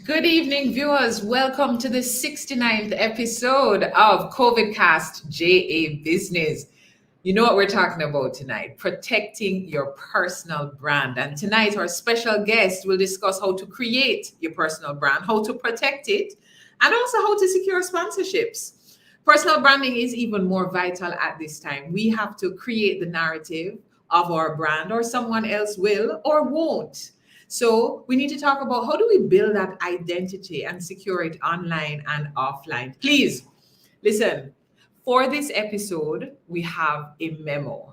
Good evening, viewers. Welcome to the 69th episode of CovidCastJA Business. You know what we're talking about tonight, protecting your personal brand. And tonight, our special guest will discuss how to create your personal brand, how to protect it, and also how to secure sponsorships. Personal branding is even more vital at this time. We have to create the narrative of our brand, or someone else will or won't. So we need to talk about how do we build that identity and secure it online and offline. Please listen. For this episode, we have a memo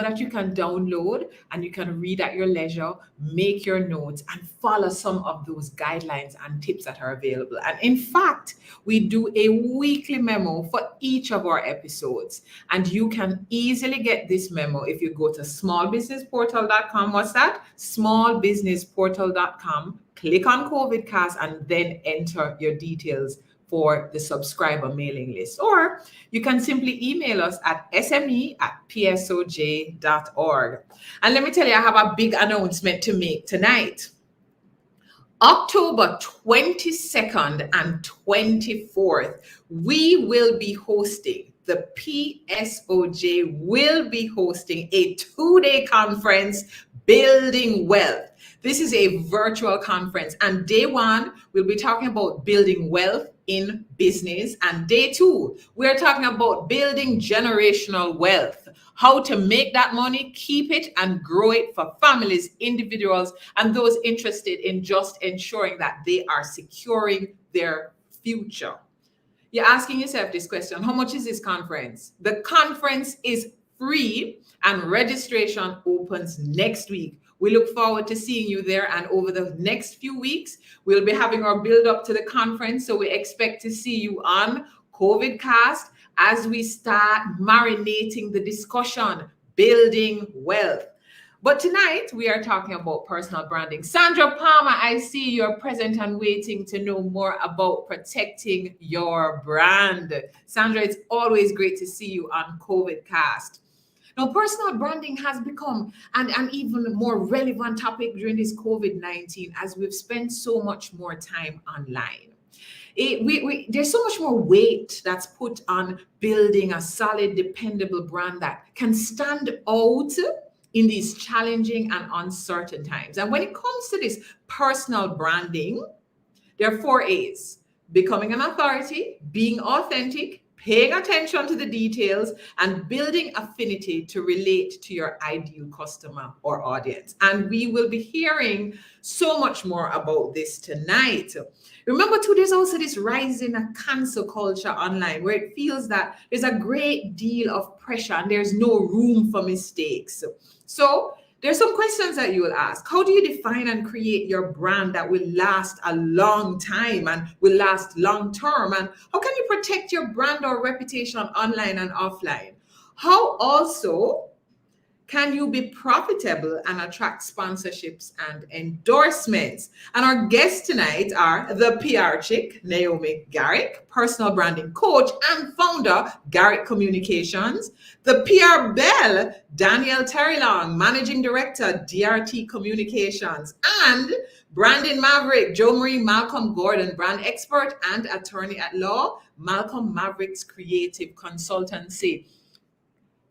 that you can download and you can read at your leisure, make your notes, and follow some of those guidelines and tips that are available. And in fact, we do a weekly memo for each of our episodes. And you can easily get this memo if you go to smallbusinessportal.com. What's that? Smallbusinessportal.com. Click on COVIDcast and then enter your details for the subscriber mailing list. Or you can simply email us at sme@psoj.org. And let me tell you, I have a big announcement to make tonight. October 22nd and 24th, we will be hosting, the PSOJ will be hosting a 2-day conference, Building Wealth. This is a virtual conference, and day one, we'll be talking about building wealth in business. And day two, we're talking about building generational wealth, how to make that money, keep it, and grow it for families, individuals, and those interested in just ensuring that they are securing their future. You're asking yourself this question: how much is this conference? The conference is free and registration opens next week. We look forward to seeing you there. And over the next few weeks, we'll be having our build up to the conference. So we expect to see you on COVIDcast as we start marinating the discussion, building wealth. But tonight we are talking about personal branding. Sandra Palmer, I see you're present and waiting to know more about protecting your brand. Sandra, it's always great to see you on COVIDcast. Now, personal branding has become an even more relevant topic during this COVID-19 as we've spent so much more time online. There's so much more weight that's put on building a solid, dependable brand that can stand out in these challenging and uncertain times. And when it comes to this personal branding, there are 4 A's: becoming an authority, being authentic, paying attention to the details, and building affinity to relate to your ideal customer or audience. And we will be hearing so much more about this tonight. Remember too, there's also this rising cancel culture online where it feels that there's a great deal of pressure and there's no room for mistakes. So there's some questions that you will ask. How do you define and create your brand that will last a long time and will last long term? And how can you protect your brand or reputation online and offline? How also can you be profitable and attract sponsorships and endorsements? And our guests tonight are the PR chick, Naomi Garrick, personal branding coach and founder, Garrick Communications. The PR belle, Danielle Terrelonge, managing director, DRT Communications. And branding maverick, Jomarie Malcolm Gordon, brand expert and attorney at law, Malcolm Mavericks Creative Consultancy.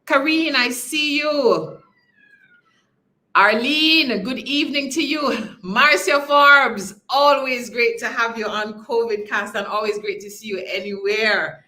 Karine, I see you. Arlene, good evening to you. Marcia Forbes, always great to have you on COVIDcast and always great to see you anywhere.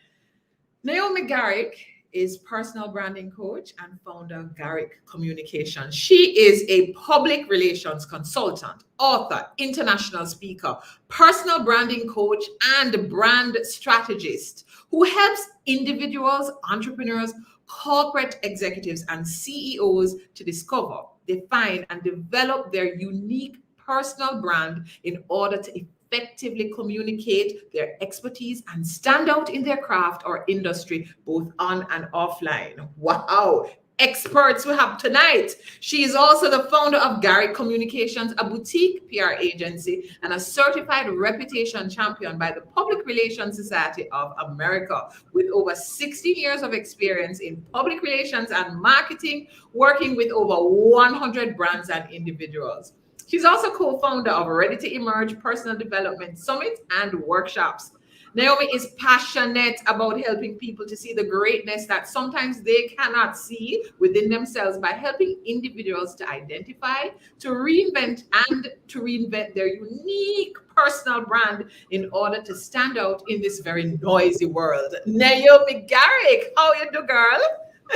Naomi Garrick is personal branding coach and founder of Garrick Communications. She is a public relations consultant, author, international speaker, personal branding coach, and brand strategist who helps individuals, entrepreneurs, corporate executives, and CEOs to discover, define, and develop their unique personal brand in order to effectively communicate their expertise and stand out in their craft or industry, both on and offline. Wow. Experts we have tonight. She is also the founder of Garrick Communications, a boutique PR agency and a certified reputation champion by the Public Relations Society of America, with over 16 years of experience in public relations and marketing, working with over 100 brands and individuals. She's also co-founder of Ready to Emerge Personal Development Summit and workshops. Naomi is passionate about helping people to see the greatness that sometimes they cannot see within themselves by helping individuals to identify, to reinvent their unique personal brand in order to stand out in this very noisy world. Naomi Garrick, how you do, girl?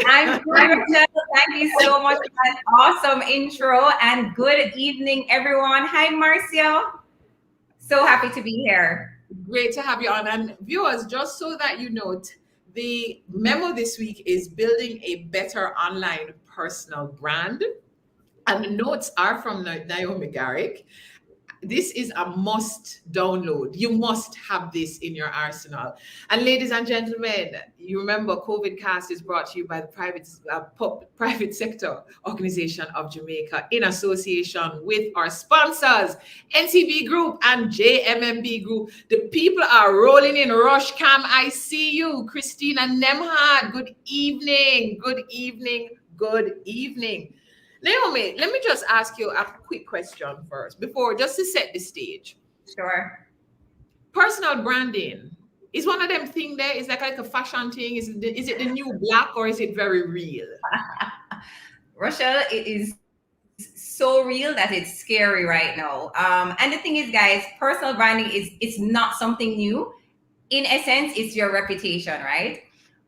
I'm good, Rachel. Thank you so much for that awesome intro, and good evening, everyone. Hi, Marcia. So happy to be here. Great to have you on. And viewers, just so that you note, the memo this week is building a better online personal brand. And the notes are from Naomi Garrick. This is a must download. You must have this in your arsenal. And ladies and gentlemen, you remember CovidCast is brought to you by the private sector organization of Jamaica in association with our sponsors, NCB Group and JMMB Group. The people are rolling in. Rush Cam, I see you. Christina Nemhard, good evening. Good evening. Good evening. Naomi, let me just ask you a quick question first, just to set the stage. Sure. Personal branding is one of them things there. Is like a fashion thing. Is it the new black, or is it very real? Rochelle, it is so real that it's scary right now. And the thing is, guys, personal branding it's not something new. In essence, it's your reputation, right?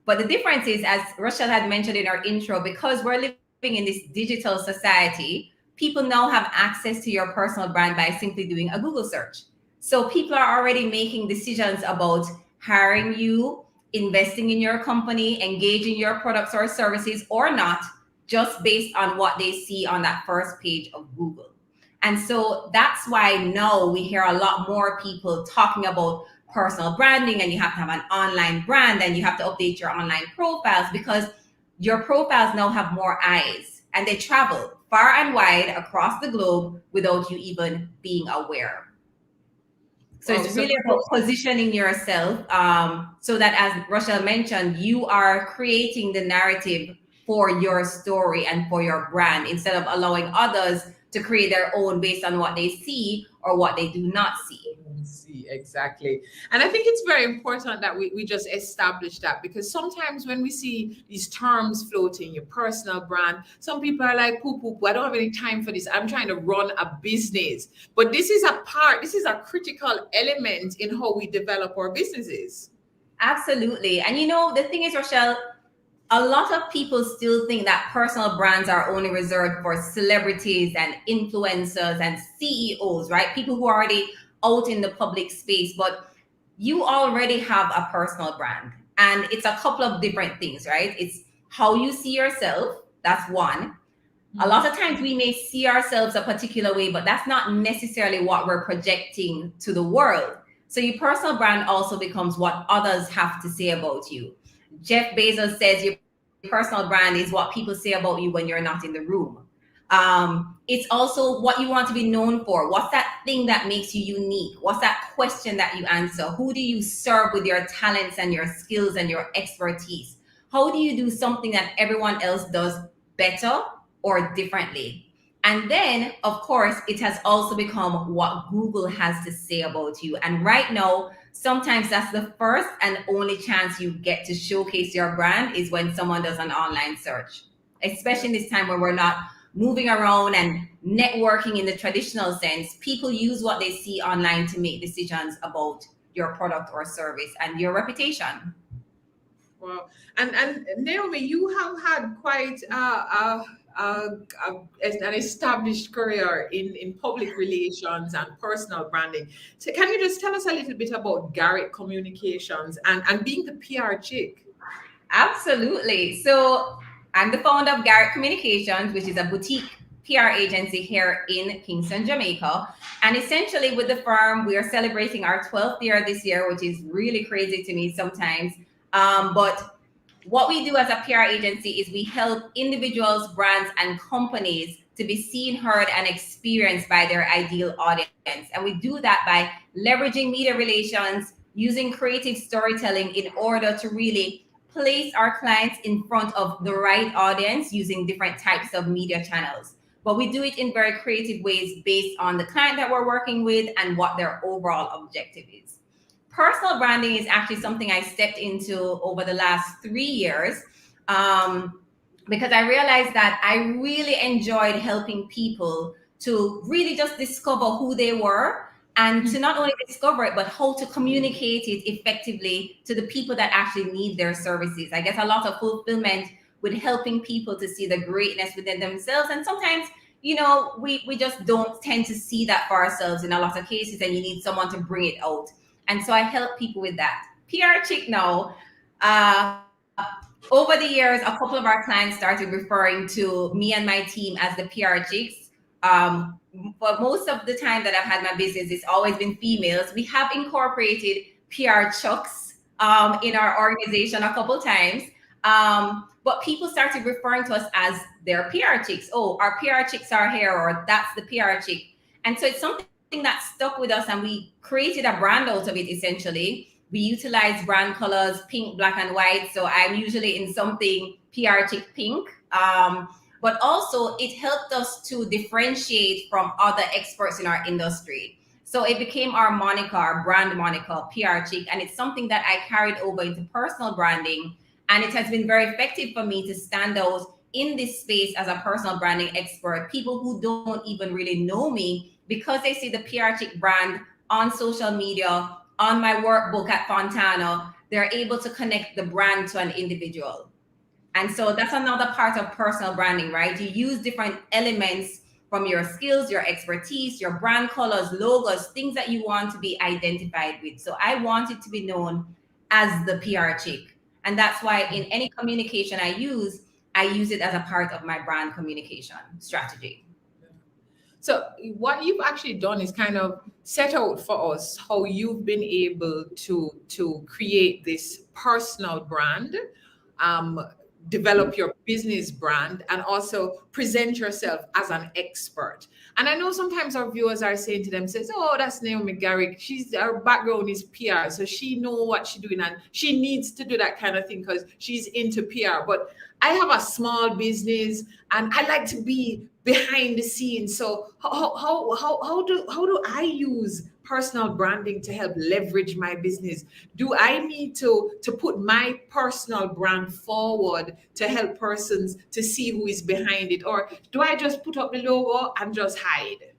But the difference is, as Rochelle had mentioned in our intro, because we're living in this digital society, people now have access to your personal brand by simply doing a Google search. So people are already making decisions about hiring you, investing in your company, engaging your products or services or not, just based on what they see on that first page of Google. And so that's why now we hear a lot more people talking about personal branding, and you have to have an online brand and you have to update your online profiles, because your profiles now have more eyes and they travel far and wide across the globe without you even being aware. So it's really about positioning yourself so that, as Rochelle mentioned, you are creating the narrative for your story and for your brand, instead of allowing others to create their own based on what they see or what they do not see. Exactly. And I think it's very important that we just establish that, because sometimes when we see these terms floating, your personal brand, some people are like, poo, I don't have any time for this. I'm trying to run a business. But this is a critical element in how we develop our businesses. Absolutely. And the thing is, Rochelle, a lot of people still think that personal brands are only reserved for celebrities and influencers and CEOs, right? People who are already out in the public space, but you already have a personal brand, and it's a couple of different things, right? It's how you see yourself. That's one. Mm-hmm. A lot of times we may see ourselves a particular way, but that's not necessarily what we're projecting to the world. So your personal brand also becomes what others have to say about you. Jeff Bezos says your personal brand is what people say about you when you're not in the room. It's also what you want to be known for. What's that thing that makes you unique? What's that question that you answer? Who do you serve with your talents and your skills and your expertise? How do you do something that everyone else does better or differently? And then, of course, it has also become what Google has to say about you. And right now, sometimes that's the first and only chance you get to showcase your brand, is when someone does an online search, especially in this time where we're not moving around and networking in the traditional sense. People use what they see online to make decisions about your product or service and your reputation. Wow. And Naomi, you have had quite an established career in public relations and personal branding. So can you just tell us a little bit about Garrick Communications and being the PR chick? Absolutely. So I'm the founder of Garrick Communications, which is a boutique PR agency here in Kingston, Jamaica. And essentially with the firm, we are celebrating our 12th year this year, which is really crazy to me sometimes. But what we do as a PR agency is we help individuals, brands, and companies to be seen, heard, and experienced by their ideal audience. And we do that by leveraging media relations, using creative storytelling in order to really place our clients in front of the right audience using different types of media channels. but we do it in very creative ways based on the client that we're working with and what their overall objective is. Personal branding is actually something I stepped into over the last 3 years, because I realized that I really enjoyed helping people to really just discover who they were, and to not only discover it, but how to communicate it effectively to the people that actually need their services. I get a lot of fulfillment with helping people to see the greatness within themselves. And sometimes, you know, we just don't tend to see that for ourselves in a lot of cases, and you need someone to bring it out. And so I help people with that. PR chick now, over the years, a couple of our clients started referring to me and my team as the PR chicks. But most of the time that I've had my business, it's always been females. We have incorporated PR chucks in our organization a couple times. But people started referring to us as their PR chicks. Oh, our PR chicks are here, or that's the PR chick. And so it's something that stuck with us, and we created a brand out of it. Essentially, we utilize brand colors, pink, black, and white. So I'm usually in something PR chick pink. But also it helped us to differentiate from other experts in our industry. So it became our moniker, our brand moniker, PR chick. And it's something that I carried over into personal branding. And it has been very effective for me to stand out in this space as a personal branding expert. People who don't even really know me, because they see the PR chick brand on social media, on my workbook at Fontana, they're able to connect the brand to an individual. And so that's another part of personal branding, right? You use different elements from your skills, your expertise, your brand colors, logos, things that you want to be identified with. So I want it to be known as the PR chick. And that's why in any communication I use it as a part of my brand communication strategy. So what you've actually done is kind of set out for us how you've been able to create this personal brand, develop your business brand, and also present yourself as an expert. And I know sometimes our viewers are saying to themselves, oh, that's Naomi Garrick. Her background is PR, so she know what she's doing, and she needs to do that kind of thing because she's into PR. But I have a small business and I like to be behind the scenes. So how do I use personal branding to help leverage my business? Do I need to put my personal brand forward to help persons to see who is behind it? Or do I just put up the logo and just hide?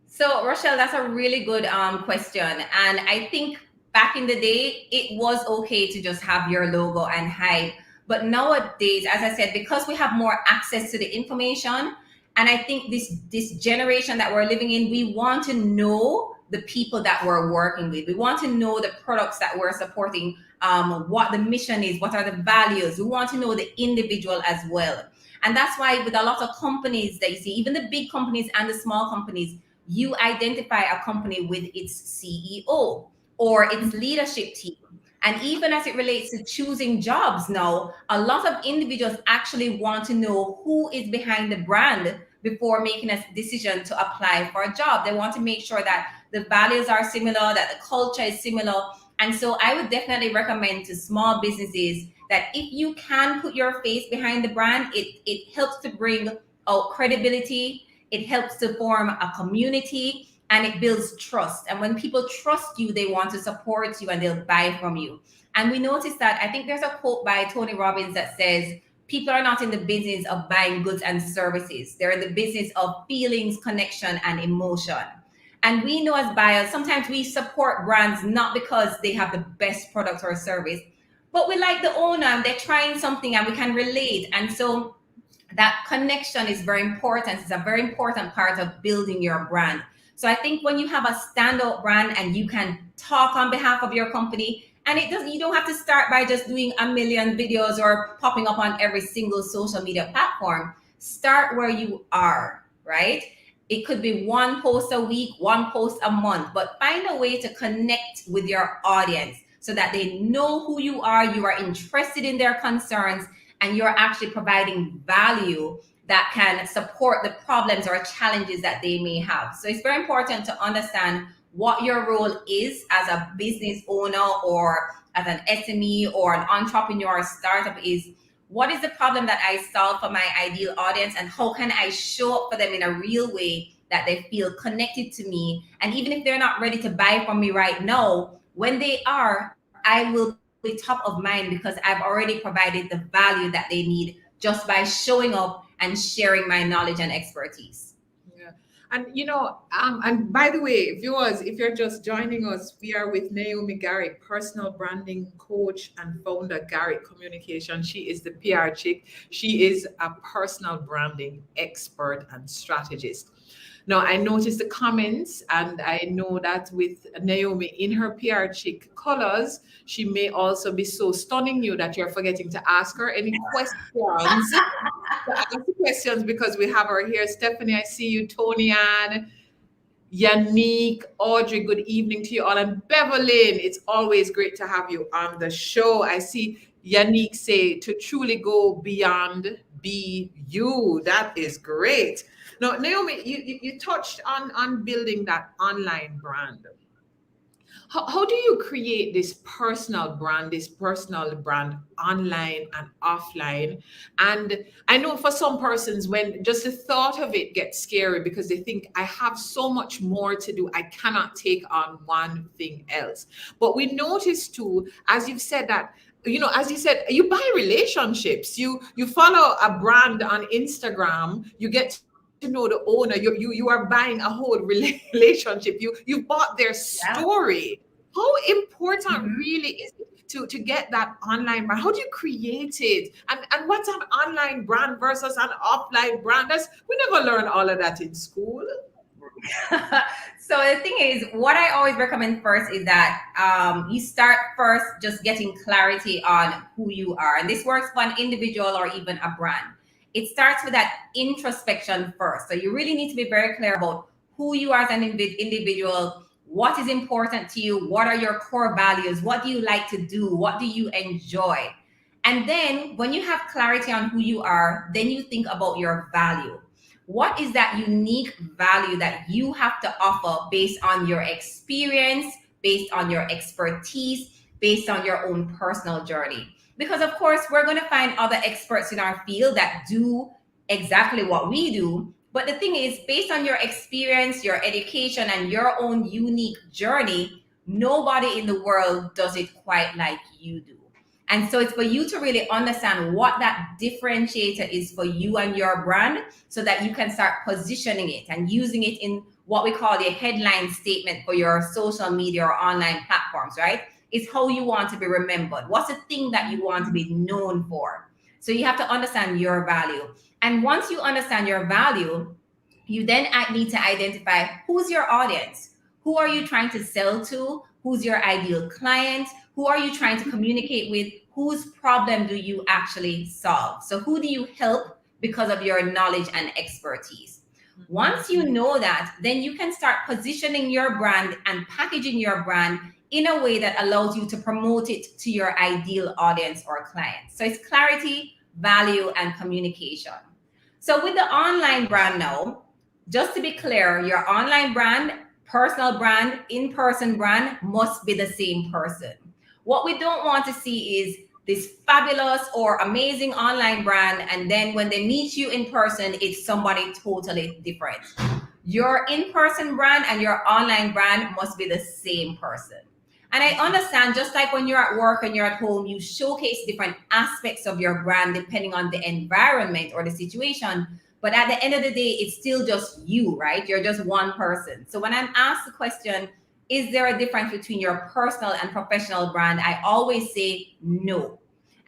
So Rochelle, that's a really good question. And I think back in the day, it was okay to just have your logo and hide. But nowadays, as I said, because we have more access to the information, and I think this generation that we're living in, we want to know the people that we're working with. We want to know the products that we're supporting, what the mission is, what are the values. We want to know the individual as well. And that's why with a lot of companies that you see, even the big companies and the small companies, you identify a company with its CEO or its leadership team. And even as it relates to choosing jobs now, a lot of individuals actually want to know who is behind the brand before making a decision to apply for a job. They want to make sure that the values are similar, that the culture is similar. And so I would definitely recommend to small businesses that if you can put your face behind the brand, it helps to bring out credibility. It helps to form a community, and it builds trust. And when people trust you, they want to support you and they'll buy from you. And we noticed that, I think there's a quote by Tony Robbins that says, people are not in the business of buying goods and services. They're in the business of feelings, connection, and emotion. And we know as buyers, sometimes we support brands not because they have the best product or service, but we like the owner and they're trying something and we can relate. And so that connection is very important. It's a very important part of building your brand. So I think when you have a standout brand and you can talk on behalf of your company, and you don't have to start by just doing a million videos or popping up on every single social media platform. Start where you are, right? It could be one post a week, one post a month, but find a way to connect with your audience so that they know who you are interested in their concerns, and you're actually providing value that can support the problems or challenges that they may have. So it's very important to understand what your role is as a business owner or as an SME or an entrepreneur startup is. What is the problem that I solve for my ideal audience, and how can I show up for them in a real way that they feel connected to me? And even if they're not ready to buy from me right now, when they are, I will be top of mind because I've already provided the value that they need just by showing up and sharing my knowledge and expertise. Yeah. And and by the way, viewers, if you're just joining us, we are with Naomi Garrick, personal branding coach and founder, Garrick Communications. She is the PR chick. She is a personal branding expert and strategist. Now, I noticed the comments, and I know that with Naomi in her PR chick colors, she may also be so stunning you that you're forgetting to ask her any questions. To ask the questions, because we have her here. Stephanie, I see you. Tony Ann, Yannick, Audrey, good evening to you all. And Beverlyn, it's always great to have you on the show. I see Yannick say, to truly go beyond, be you. That is great. Now, Naomi, you touched on building that online brand. How do you create this personal brand online and offline? And I know for some persons, when just the thought of it gets scary because they think, I have so much more to do, I cannot take on one thing else. But we notice too, as you've said, that as you said, you buy relationships. You follow a brand on Instagram, you get to know the owner. You are buying a whole relationship. You bought their story. How important really is it to get that online brand? How do you create it? And what's an online brand versus an offline brand? We never learn all of that in school. So the thing is, what I always recommend first is that you start first just getting clarity on who you are. And this works for an individual or even a brand. It starts with that introspection first. So you really need to be very clear about who you are as an individual, what is important to you, what are your core values, what do you like to do, what do you enjoy. And then when you have clarity on who you are, then you think about your value. What is that unique value that you have to offer based on your experience, based on your expertise, based on your own personal journey? Because of course, we're going to find other experts in our field that do exactly what we do. But the thing is, based on your experience, your education, and your own unique journey, nobody in the world does it quite like you do. And so it's for you to really understand what that differentiator is for you and your brand, so that you can start positioning it and using it in what we call the headline statement for your social media or online platforms, right? It's how you want to be remembered. What's the thing that you want to be known for? So you have to understand your value. And once you understand your value, you then need to identify who's your audience. Who are you trying to sell to? Who's your ideal client? Who are you trying to communicate with? Whose problem do you actually solve? So who do you help because of your knowledge and expertise? Once you know that, then you can start positioning your brand and packaging your brand in a way that allows you to promote it to your ideal audience or client. So it's clarity, value, and communication. So with the online brand now, just to be clear, your online brand, personal brand, in-person brand must be the same person. What we don't want to see is this fabulous or amazing online brand, and then when they meet you in person, it's somebody totally different. Your in-person brand and your online brand must be the same person. And I understand, just like when you're at work and you're at home, you showcase different aspects of your brand depending on the environment or the situation. But at the end of the day, it's still just you, right? You're just one person. So when I'm asked the question, is there a difference between your personal and professional brand? I always say no.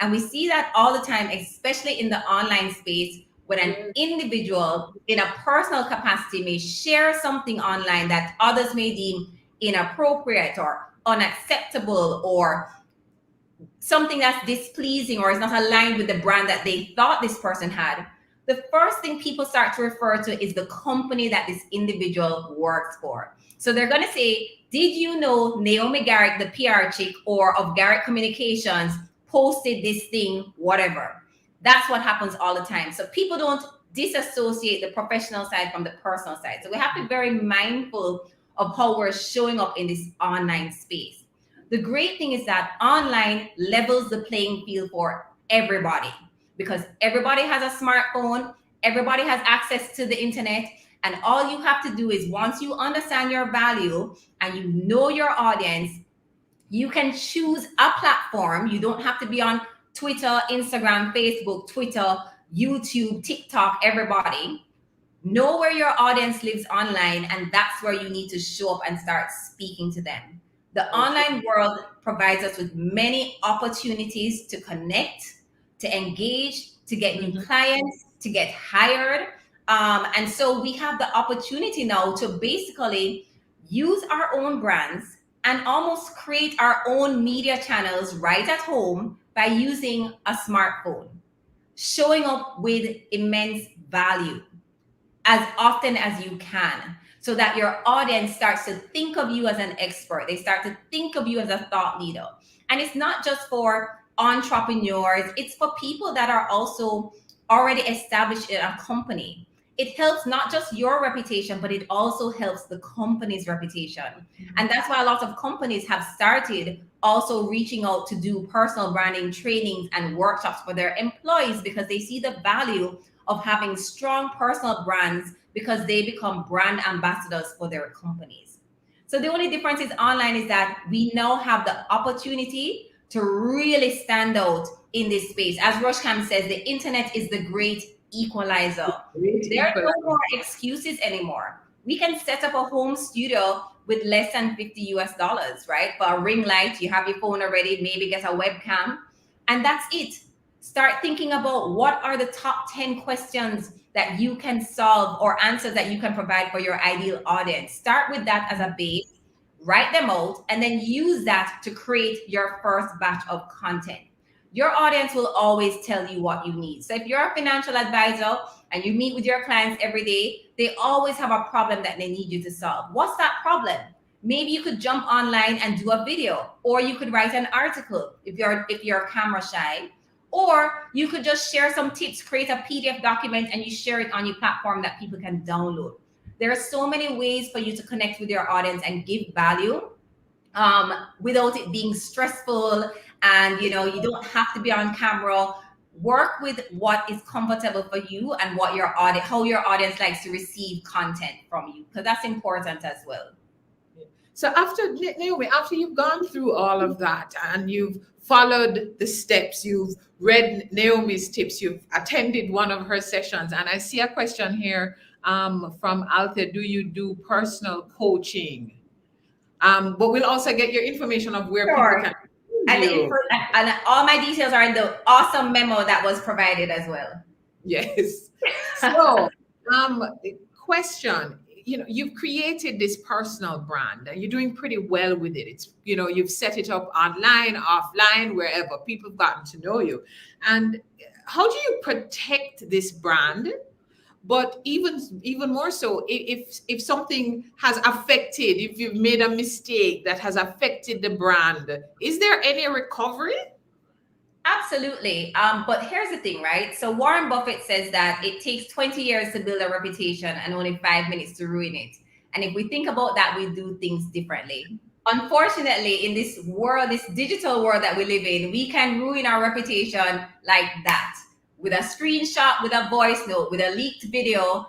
And we see that all the time, especially in the online space, when an individual in a personal capacity may share something online that others may deem inappropriate or unacceptable or something that's displeasing or is not aligned with the brand that they thought this person had. The first thing people start to refer to is the company that this individual works for. So they're going to say, did you know Naomi Garrick, the PR chick, or of Garrick Communications posted this thing, whatever. That's what happens all the time. So people don't disassociate the professional side from the personal side. So we have to be very mindful of how we're showing up in this online space. The great thing is that online levels the playing field for everybody. because everybody has a smartphone, everybody has access to the internet, and all you have to do is, once you understand your value and you know your audience, you can choose a platform. You don't have to be on Twitter, Instagram, Facebook, Twitter, YouTube, TikTok, everybody. Know where your audience lives online, and that's where you need to show up and start speaking to them. The online world provides us with many opportunities to connect, to engage, to get new clients, to get hired. And so we have the opportunity now to basically use our own brands and almost create our own media channels right at home by using a smartphone, showing up with immense value as often as you can, so that your audience starts to think of you as an expert. They start to think of you as a thought leader. And it's not just for entrepreneurs, it's for people that are also already established in a company. It helps not just your reputation, but it also helps the company's reputation. And that's why a lot of companies have started also reaching out to do personal branding trainings and workshops for their employees, because they see the value of having strong personal brands, because they become brand ambassadors for their companies. So the only difference is online is that we now have the opportunity to really stand out in this space. As Rushcam says, the internet is the great equalizer. There are no more excuses anymore. We can set up a home studio with less than $50 US, right? For a ring light, you have your phone already, maybe get a webcam, and that's it. Start thinking about what are the top 10 questions that you can solve or answers that you can provide for your ideal audience. Start with that as a base, write them out, and then use that to create your first batch of content. Your audience will always tell you what you need. So if you're a financial advisor and you meet with your clients every day, they always have a problem that they need you to solve. What's that problem? Maybe you could jump online and do a video, or you could write an article if you're camera shy, or you could just share some tips, create a PDF document, and you share it on your platform that people can download. There are so many ways for you to connect with your audience and give value without it being stressful. And you don't have to be on camera. Work with what is comfortable for you and what how your audience likes to receive content from you, because that's important as well. So Naomi, after you've gone through all of that and you've followed the steps, you've read Naomi's tips, you've attended one of her sessions, and I see a question here from Althea: do you do personal coaching? But we'll also get your information of where people can. And all my details are in the awesome memo that was provided as well. Yes. So, question. You've created this personal brand and you're doing pretty well with it. It's, you've set it up online, offline, wherever people have gotten to know you. And how do you protect this brand? But even more so, if something has affected, if you've made a mistake that has affected the brand, is there any recovery? Absolutely. But here's the thing, right? So Warren Buffett says that it takes 20 years to build a reputation and only 5 minutes to ruin it. And if we think about that, we do things differently. Unfortunately, in this world, this digital world that we live in, we can ruin our reputation like that. With a screenshot, with a voice note, with a leaked video.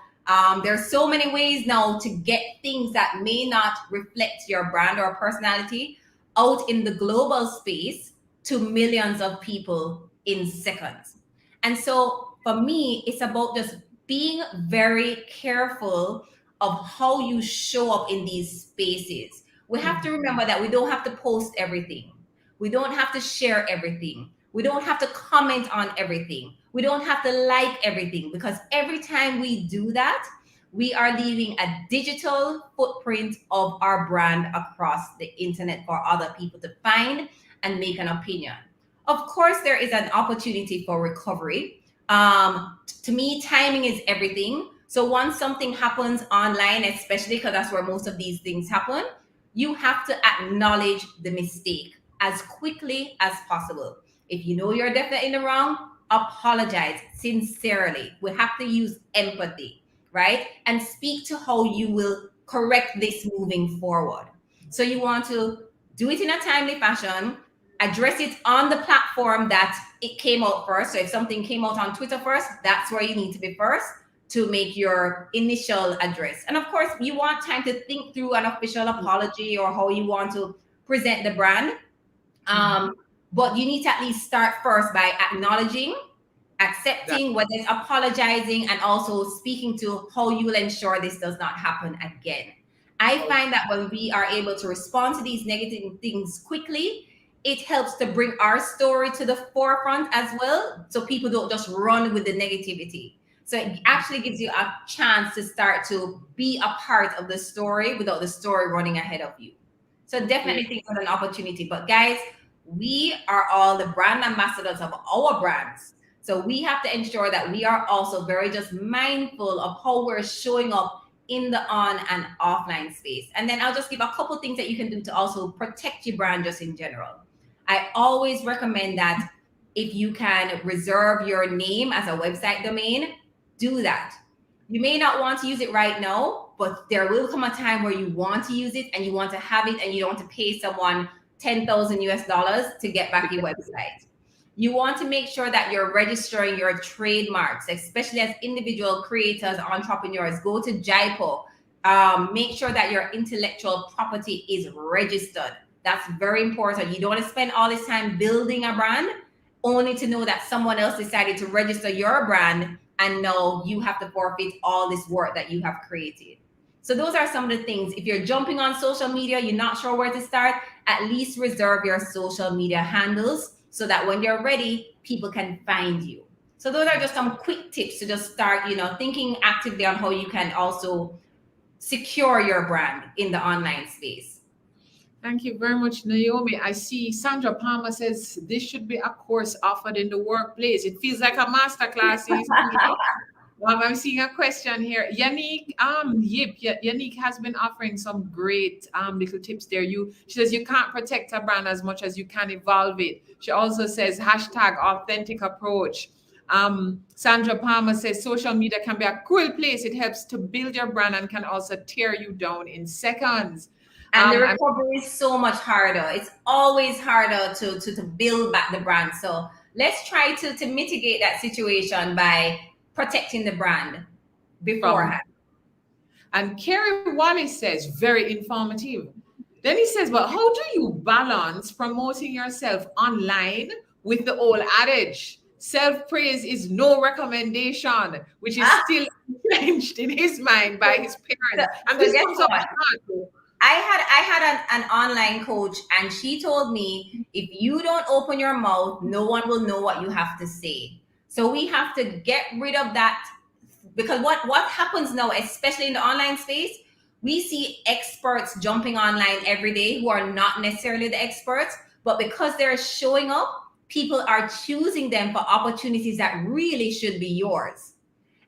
There's so many ways now to get things that may not reflect your brand or personality out in the global space to millions of people in seconds. And so for me, it's about just being very careful of how you show up in these spaces. We have to remember that we don't have to post everything. We don't have to share everything. We don't have to comment on everything. We don't have to like everything, because every time we do that, we are leaving a digital footprint of our brand across the internet for other people to find and make an opinion. Of course, there is an opportunity for recovery. To me, timing is everything. So once something happens online, especially because that's where most of these things happen, you have to acknowledge the mistake as quickly as possible. If you know you're definitely in the wrong, apologize sincerely. We have to use empathy, right? And speak to how you will correct this moving forward. So you want to do it in a timely fashion, address it on the platform that it came out first. So if something came out on Twitter first, that's where you need to be first to make your initial address. And of course, you want time to think through an official apology or how you want to present the brand. But you need to at least start first by acknowledging, accepting, whether it's apologizing, and also speaking to how you will ensure this does not happen again. I find that when we are able to respond to these negative things quickly, it helps to bring our story to the forefront as well, so people don't just run with the negativity. So it actually gives you a chance to start to be a part of the story without the story running ahead of you. So definitely think of an opportunity. But guys, we are all the brand ambassadors of our brands. So we have to ensure that we are also very just mindful of how we're showing up in the on and offline space. And then I'll just give a couple things that you can do to also protect your brand just in general. I always recommend that if you can reserve your name as a website domain, do that. You may not want to use it right now, but there will come a time where you want to use it and you want to have it and you don't want to pay someone 10,000 US dollars to get back your website. You want to make sure that you're registering your trademarks, especially as individual creators, entrepreneurs. Go to JIPO. Make sure that your intellectual property is registered. That's very important. You don't want to spend all this time building a brand only to know that someone else decided to register your brand and now you have to forfeit all this work that you have created. So those are some of the things. If you're jumping on social media, you're not sure where to start, at least reserve your social media handles so that when you're ready, people can find you. So those are just some quick tips to just start, thinking actively on how you can also secure your brand in the online space. Thank you very much, Naomi. I see Sandra Palmer says this should be a course offered in the workplace. It feels like a masterclass. I'm seeing a question here. Yannick, Yannick has been offering some great little tips there. She says you can't protect a brand as much as you can evolve it. She also says hashtag authentic approach. Sandra Palmer says social media can be a cruel place. It helps to build your brand and can also tear you down in seconds. And the recovery is so much harder. It's always harder to build back the brand. So let's try to mitigate that situation by protecting the brand beforehand. And Kerry Wallace says, very informative. Then he says, well, how do you balance promoting yourself online with the old adage? Self-praise is no recommendation, which is still entrenched in his mind by his parents. And this comes up. I had an online coach, and she told me, if you don't open your mouth, no one will know what you have to say. So we have to get rid of that, because what happens now, especially in the online space, we see experts jumping online every day who are not necessarily the experts, but because they're showing up, people are choosing them for opportunities that really should be yours.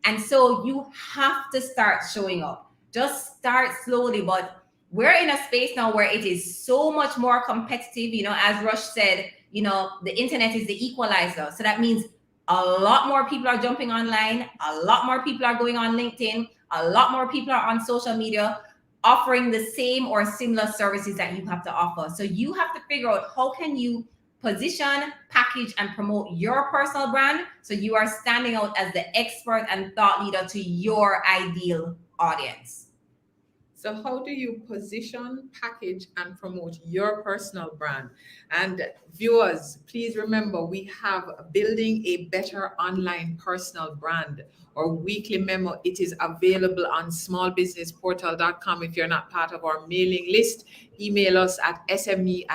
And so you have to start showing up. Just start slowly, but we're in a space now where it is so much more competitive. As Rush said, the internet is the equalizer. So that means a lot more people are jumping online. A lot more people are going on LinkedIn. A lot more people are on social media offering the same or similar services that you have to offer. So you have to figure out how can you position, package, and promote your personal brand so you are standing out as the expert and thought leader to your ideal audience. So how do you position, package, and promote your personal brand? And viewers, please remember, we have Building a Better Online Personal Brand, or weekly memo. It is available on smallbusinessportal.com. If you're not part of our mailing list, email us at sme@psoj.org.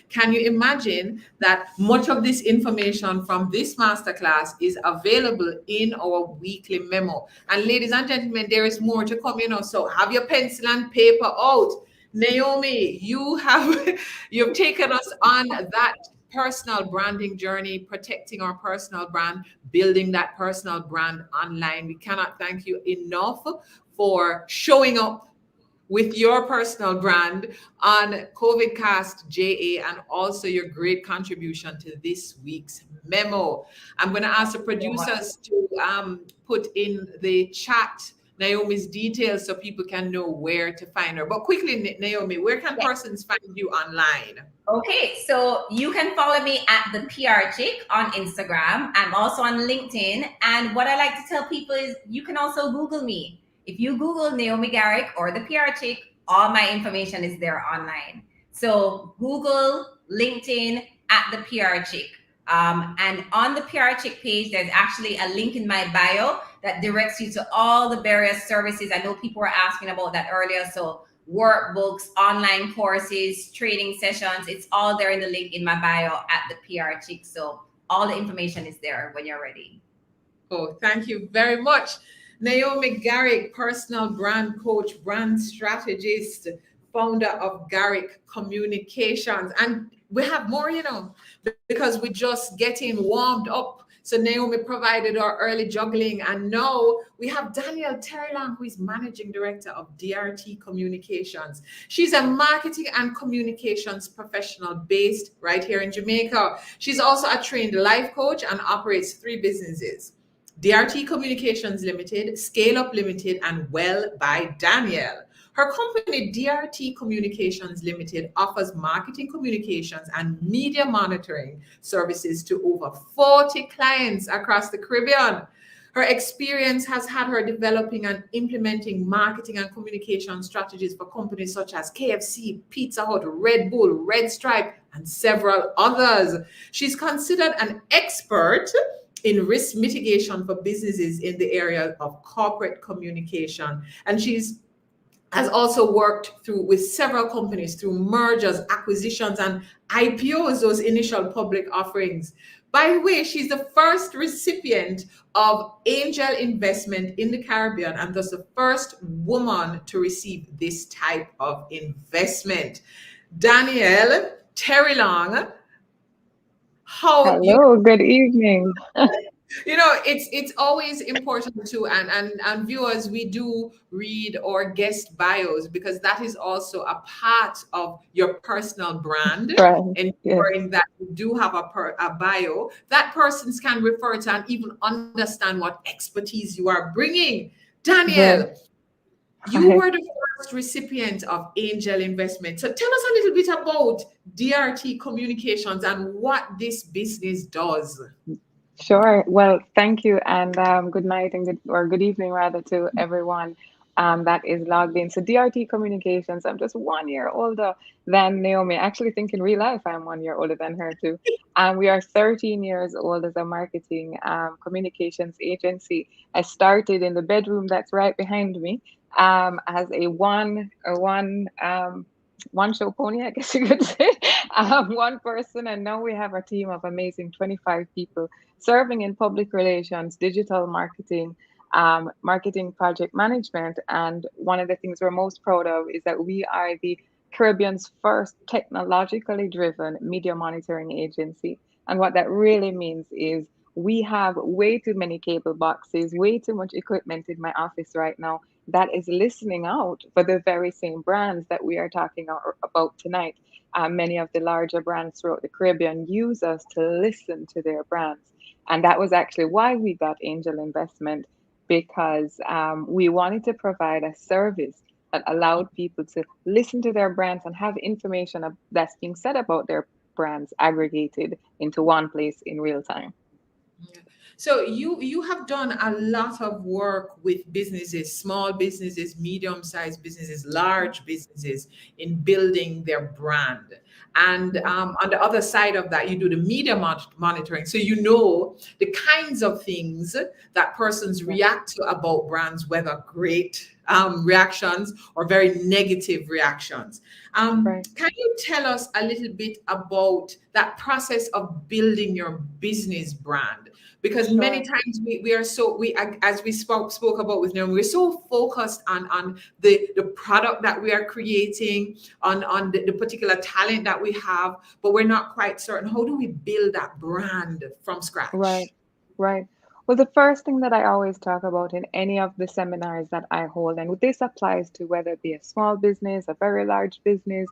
Can you imagine that much of this information from this masterclass is available in our weekly memo? And ladies and gentlemen, there is more to come, so have your pencil and paper out. Naomi, you've taken us on that personal branding journey, protecting our personal brand, building that personal brand online. We cannot thank you enough for showing up with your personal brand on CovidCastJA, and also your great contribution to this week's memo. I'm going to ask the producers to put in the chat. Naomi's details so people can know where to find her. But quickly, Naomi, where can persons find you online? Okay, so you can follow me at the PR Chick on Instagram. I'm also on LinkedIn. And what I like to tell people is you can also Google me. If you Google Naomi Garrick or the PR Chick, all my information is there online. So Google, LinkedIn at the PR Chick. And on the PR Chick page, there's actually a link in my bio that directs you to all the various services. I know people were asking about that earlier. So workbooks, online courses, training sessions, it's all there in the link in my bio at the PR Chick. So all the information is there when you're ready. Oh, thank you very much. Naomi Garrick, personal brand coach, brand strategist, founder of Garrick Communications. And we have more, because we're just getting warmed up. So Naomi provided our early juggling. And now we have Danielle Terrelonge, who is managing director of DRT Communications. She's a marketing and communications professional based right here in Jamaica. She's also a trained life coach and operates 3 businesses: DRT Communications Limited, Scale Up Limited, and Well by Danielle. Her company, DRT Communications Limited, offers marketing communications and media monitoring services to over 40 clients across the Caribbean. Her experience has had her developing and implementing marketing and communication strategies for companies such as KFC, Pizza Hut, Red Bull, Red Stripe, and several others. She's considered an expert in risk mitigation for businesses in the area of corporate communication. And has also worked with several companies through mergers, acquisitions, and IPOs, those initial public offerings. By the way, she's the first recipient of angel investment in the Caribbean and thus the first woman to receive this type of investment. Danielle Terrelonge, hello, good evening. It's always important to, and viewers, we do read or guest bios because that is also a part of your personal brand. Right. Ensuring that you do have a bio that persons can refer to and even understand what expertise you are bringing. Danielle, you were the first recipient of angel investment. So tell us a little bit about DRT Communications and what this business does. Sure. Well, thank you, and good night and good evening rather to everyone that is logged in. So DRT Communications, I'm just 1 year older than Naomi. I actually think in real life I'm 1 year older than her too. And we are 13 years old as a marketing communications agency. I started in the bedroom that's right behind me as a one show pony, I guess you could say, one person, and now we have a team of amazing 25 people serving in public relations, digital marketing, marketing project management. And one of the things we're most proud of is that we are the Caribbean's first technologically driven media monitoring agency. And what that really means is we have way too many cable boxes, way too much equipment in my office right now that is listening out for the very same brands that we are talking about tonight. Many of the larger brands throughout the Caribbean use us to listen to their brands. And that was actually why we got angel investment, because we wanted to provide a service that allowed people to listen to their brands and have information that's being said about their brands aggregated into one place in real time. Yeah. So you have done a lot of work with businesses, small businesses, medium-sized businesses, large businesses in building their brand. And on the other side of that, you do the media monitoring. So you know the kinds of things that persons react to about brands, whether great reactions or very negative reactions. Right. Can you tell us a little bit about that process of building your business brand? Because Sure. many times as we spoke about with Naomi, we're so focused on the product that we are creating, on the particular talent that we have, but we're not quite certain, how do we build that brand from scratch? Right. Well, the first thing that I always talk about in any of the seminars that I hold, and this applies to whether it be a small business, a very large business,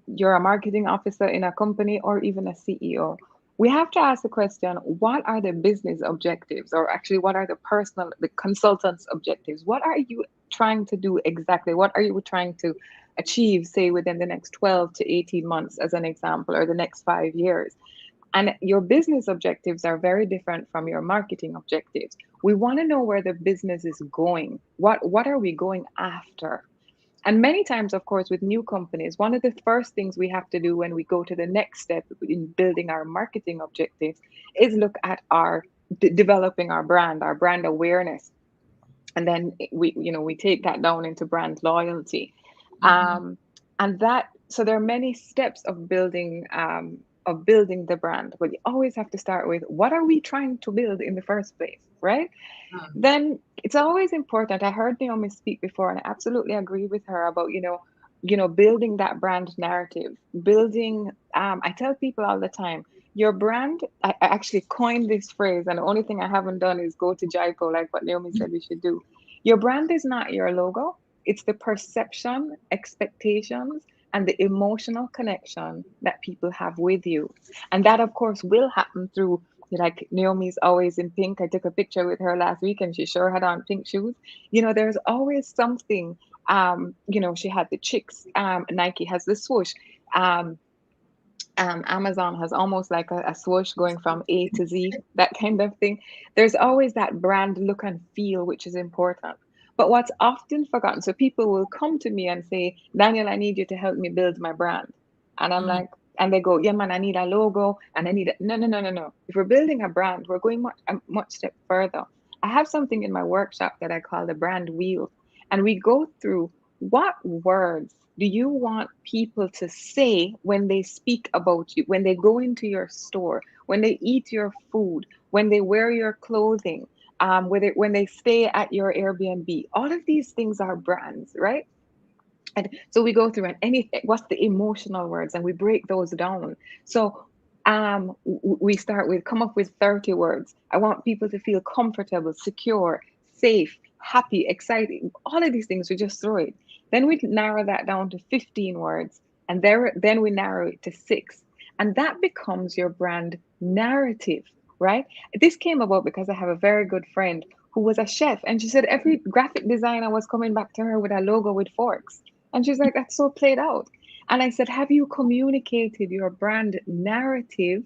you're a marketing officer in a company, or even a CEO. we have to ask the question, what are the business objectives, or actually what are the consultant's objectives? What are you trying to do exactly? What are you trying to achieve, say, within the next 12 to 18 months, as an example, or the next 5 years? And your business objectives are very different from your marketing objectives. We want to know where the business is going. What are we going after? And many times, of course, with new companies, one of the first things we have to do when we go to the next step in building our marketing objectives is look at our developing our brand awareness. And then we take that down into brand loyalty. Mhm. And that, so there are many steps of building the brand, but you always have to start with, what are we trying to build in the first place, right? Then it's always important. I heard Naomi speak before, and I absolutely agree with her about, building that brand narrative, building, I tell people all the time, your brand, I actually coined this phrase, and the only thing I haven't done is go to Jaipur, like what Naomi said we should do. Your brand is not your logo. It's the perception, expectations, and the emotional connection that people have with you. And that, of course, will happen through, like, Naomi's always in pink. I took a picture with her last week and she sure had on pink shoes. There's always something. She had the chicks. Nike has the swoosh. Amazon has almost like a swoosh going from A to Z, that kind of thing. There's always that brand look and feel, which is important. But what's often forgotten, so people will come to me and say, Danielle, I need you to help me build my brand. And I'm like, and they go, yeah, man, I need a logo and I need it. No, no, no, no, no. If we're building a brand, we're going much step further. I have something in my workshop that I call the brand wheel. And we go through, what words do you want people to say when they speak about you, when they go into your store, when they eat your food, when they wear your clothing, when they stay at your Airbnb? All of these things are brands, right? And so we go through, and anything, what's the emotional words, and we break those down. So we start with, come up with 30 words. I want people to feel comfortable, secure, safe, happy, excited. All of these things, we just throw it. Then we narrow that down to 15 words, and then we narrow it to 6. And that becomes your brand narrative, right? This came about because I have a very good friend who was a chef, and she said every graphic designer was coming back to her with a logo with forks. And she's like, that's so played out. And I said, have you communicated your brand narrative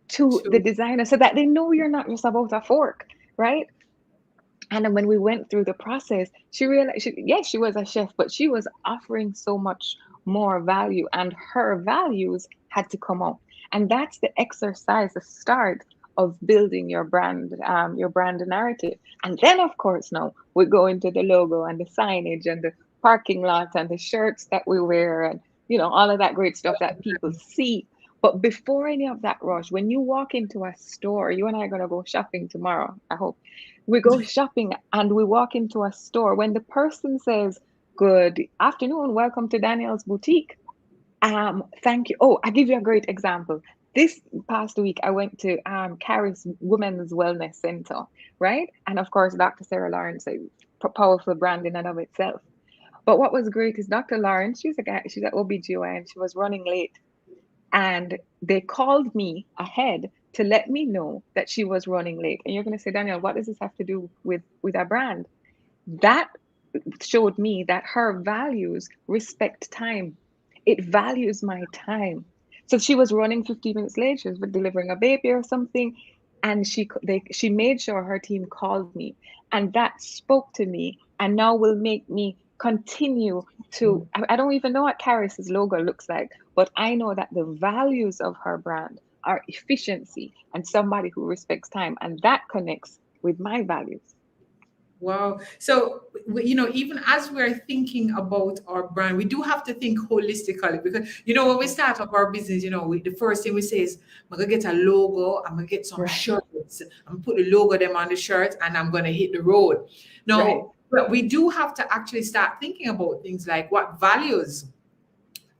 to the designer so that they know you're not just about a fork, right? And then when we went through the process, she realized, yes, she was a chef, but she was offering so much more value, and her values had to come out. And that's the exercise, the start of building your brand narrative. And then, of course, now we go into the logo and the signage and the parking lot and the shirts that we wear, and all of that great stuff that people see. But before any of that, rush, when you walk into a store, you and I are going to go shopping tomorrow, I hope. We go shopping and we walk into a store. When the person says, good afternoon, welcome to Danielle's boutique. Thank you. Oh, I'll give you a great example. This past week, I went to Carrie's Women's Wellness Center, right? And of course, Dr. Sarah Lawrence, a powerful brand in and of itself. But what was great is Dr. Lawrence, she's at OBGYN, she was running late. And they called me ahead to let me know that she was running late. And you're going to say, Danielle, what does this have to do with our brand? That showed me that her values respect time. It values my time. So she was running 15 minutes late. She was delivering a baby or something. And she made sure her team called me. And that spoke to me, and now will make me continue to, I don't even know what Caris's logo looks like, but I know that the values of her brand are efficiency and somebody who respects time. And that connects with my values. Wow. So, even as we're thinking about our brand, we do have to think holistically, because, when we start up our business, the first thing we say is, I'm going to get a logo, I'm going to get some shirts, I'm going to put the logo them on the shirt, and I'm going to hit the road. Now, but we do have to actually start thinking about things like what values,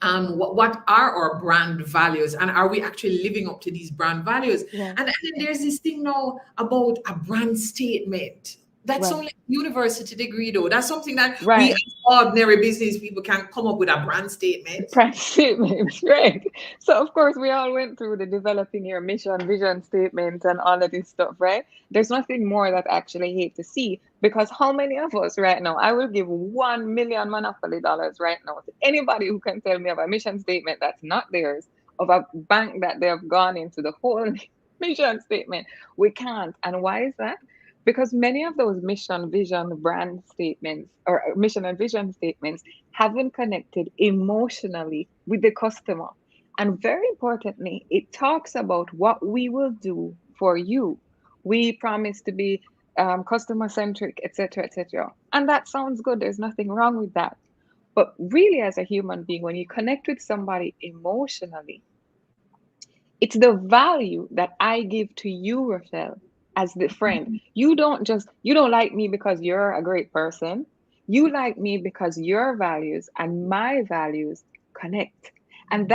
what are our brand values, and are we actually living up to these brand values? And then there's this thing now about a brand statement. That's Right. only university degree, though. That's something that we Right. as ordinary business people can come up with a brand statement. Brand statements, right? So of course we all went through the developing your mission, vision statements, and all of this stuff, right? There's nothing more that I actually hate to see, because how many of us right now? I will give 1 million Monopoly dollars right now to anybody who can tell me of a mission statement that's not theirs, of a bank that they have gone into the whole mission statement. We can't. And why is that? Because many of those mission, vision, brand statements, or mission and vision statements, haven't connected emotionally with the customer. And very importantly, it talks about what we will do for you. We promise to be customer centric, etc., etc. And that sounds good. There's nothing wrong with that. But really, as a human being, when you connect with somebody emotionally, it's the value that I give to you, Rochelle, as the friend. You don't like me because you're a great person. You like me because your values and my values connect. And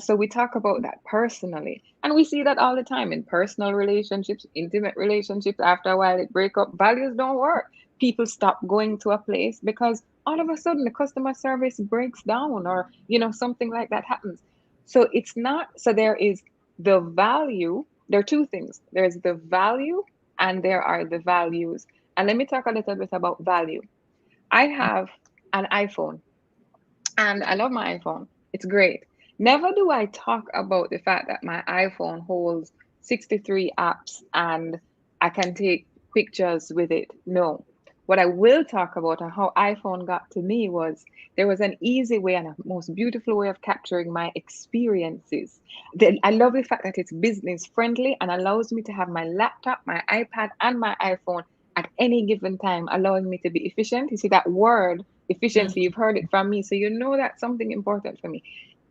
so we talk about that personally. And we see that all the time in personal relationships, intimate relationships. After a while, it break up. Values don't work. People stop going to a place because all of a sudden the customer service breaks down, or something like that happens. So it's not, so there is the value. There are two things. There's the value and there are the values. And let me talk a little bit about value. I have an iPhone and I love my iPhone. It's great. Never do I talk about the fact that my iPhone holds 63 apps and I can take pictures with it. No. What I will talk about and how iPhone got to me was there was an easy way and a most beautiful way of capturing my experiences. I love the fact that it's business friendly and allows me to have my laptop, my iPad, and my iPhone at any given time, allowing me to be efficient. You see that word, efficiency, you've heard it from me. So you know that's something important for me.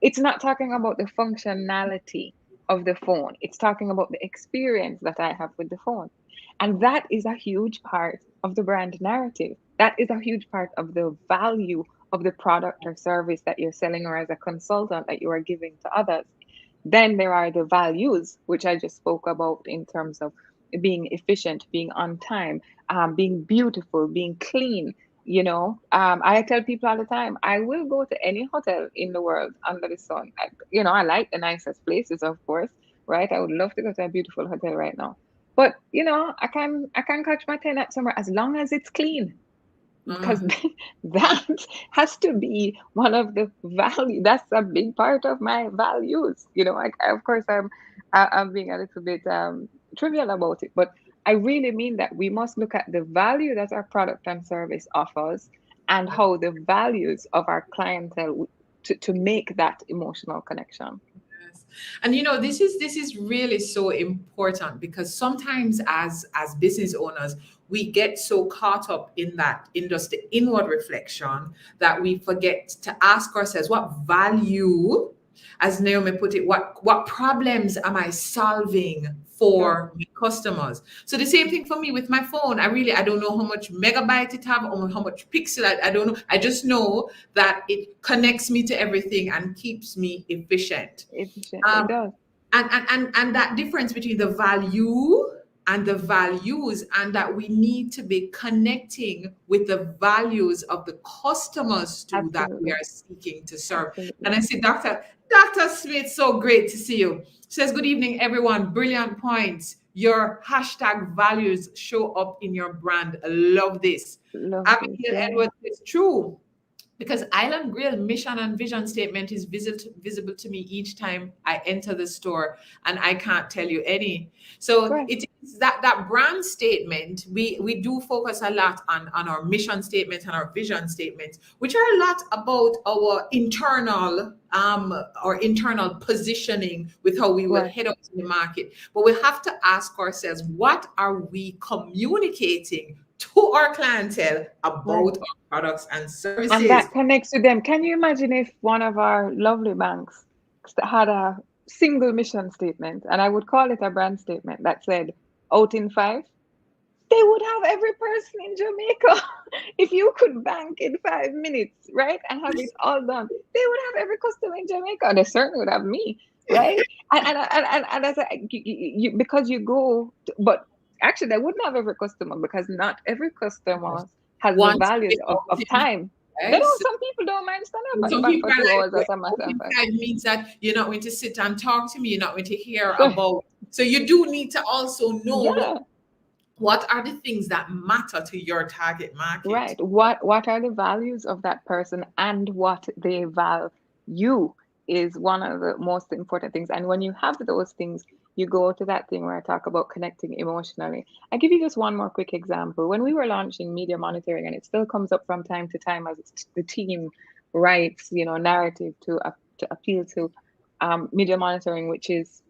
It's not talking about the functionality of the phone. It's talking about the experience that I have with the phone. And that is a huge part of the brand narrative. That is a huge part of the value of the product or service that you're selling, or as a consultant that you are giving to others. Then there are the values, which I just spoke about in terms of being efficient, being on time, being beautiful, being clean. I tell people all the time, I will go to any hotel in the world under the sun. I like the nicest places, of course, right? I would love to go to a beautiful hotel right now. But I can catch my tenant somewhere as long as it's clean, because that has to be one of the value. That's a big part of my values. Of course I'm being a little bit trivial about it, but I really mean that we must look at the value that our product and service offers and how the values of our clientele to make that emotional connection. And this is really so important, because sometimes as business owners, we get so caught up in just the inward reflection that we forget to ask ourselves, what value, as Naomi put it, what problems am I solving for my customers? So the same thing for me with my phone. I don't know how much megabyte it have or how much pixel. I don't know. I just know that it connects me to everything and keeps me efficient. It does. And that difference between the value and the values, and that we need to be connecting with the values of the customers too. Absolutely. That we are seeking to serve. Absolutely. And I see Dr. Smith, so great to see you. Says, good evening, everyone. Brilliant points. Your hashtag values show up in your brand. I love this. Abigail Edwards, it's true. Because Island Grill mission and vision statement is visible to me each time I enter the store, and I can't tell you any. So it is that brand statement. We do focus a lot on our mission statement and our vision statements, which are a lot about our internal positioning with how we will head out to the market. But we have to ask ourselves, what are we communicating to our clientele about our products and services? And that connects to them. Can you imagine if one of our lovely banks had a single mission statement, and I would call it a brand statement, that said, out in 5? They would have every person in Jamaica. If you could bank in 5 minutes, right, and have it all done, they would have every customer in Jamaica. They certainly would have me, right? and as because you go, but Actually, they wouldn't have every customer, because not every customer has the Once value of time. They don't. yes. Some people don't mind standing up at the Some bank people for are 2 hours, like, as a matter of open fact. time means that you're not going to sit and talk to me. You're not going to hear So, about. So you do need to also know yeah, what are the things that matter to your target market. right. What are the values of that person, and what they value is one of the most important things. And when you have those things, you go to that thing where I talk about connecting emotionally. I give you just one more quick example. When we were launching media monitoring, and it still comes up from time to time as the team writes, narrative to appeal to media monitoring, which is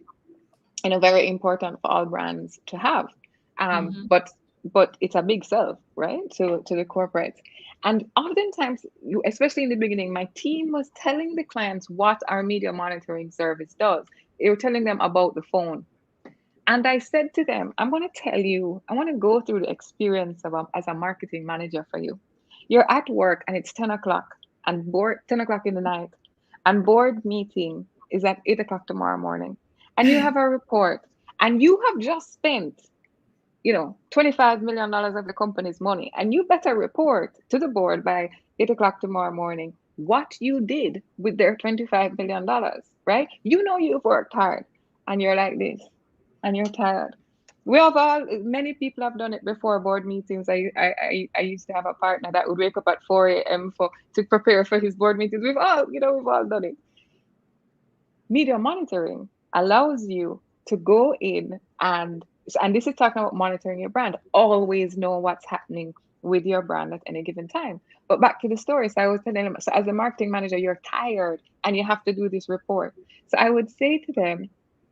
very important for all brands to have. Um, Mhm. but but it's a big sell, right? To the corporates. And oftentimes, especially in the beginning, my team was telling the clients what our media monitoring service does. They were telling them about the phone. And I said to them, I'm going to tell you, I want to go through the experience of as a marketing manager for you. You're at work and it's 10 o'clock, and 10 o'clock in the night, and board meeting is at 8 o'clock tomorrow morning. And you have a report, and you have just spent, $25 million of the company's money. And you better report to the board by 8 o'clock tomorrow morning what you did with their $25 million, right? You've worked hard, and you're like this, and you're tired. Many people have done it before board meetings. I used to have a partner that would wake up at 4 a.m. to prepare for his board meetings. We've all done it. Media monitoring allows you to go in, and this is talking about monitoring your brand. Always know what's happening with your brand at any given time. But back to the story. So I was telling them, so as a marketing manager, you're tired and you have to do this report. So I would say to them,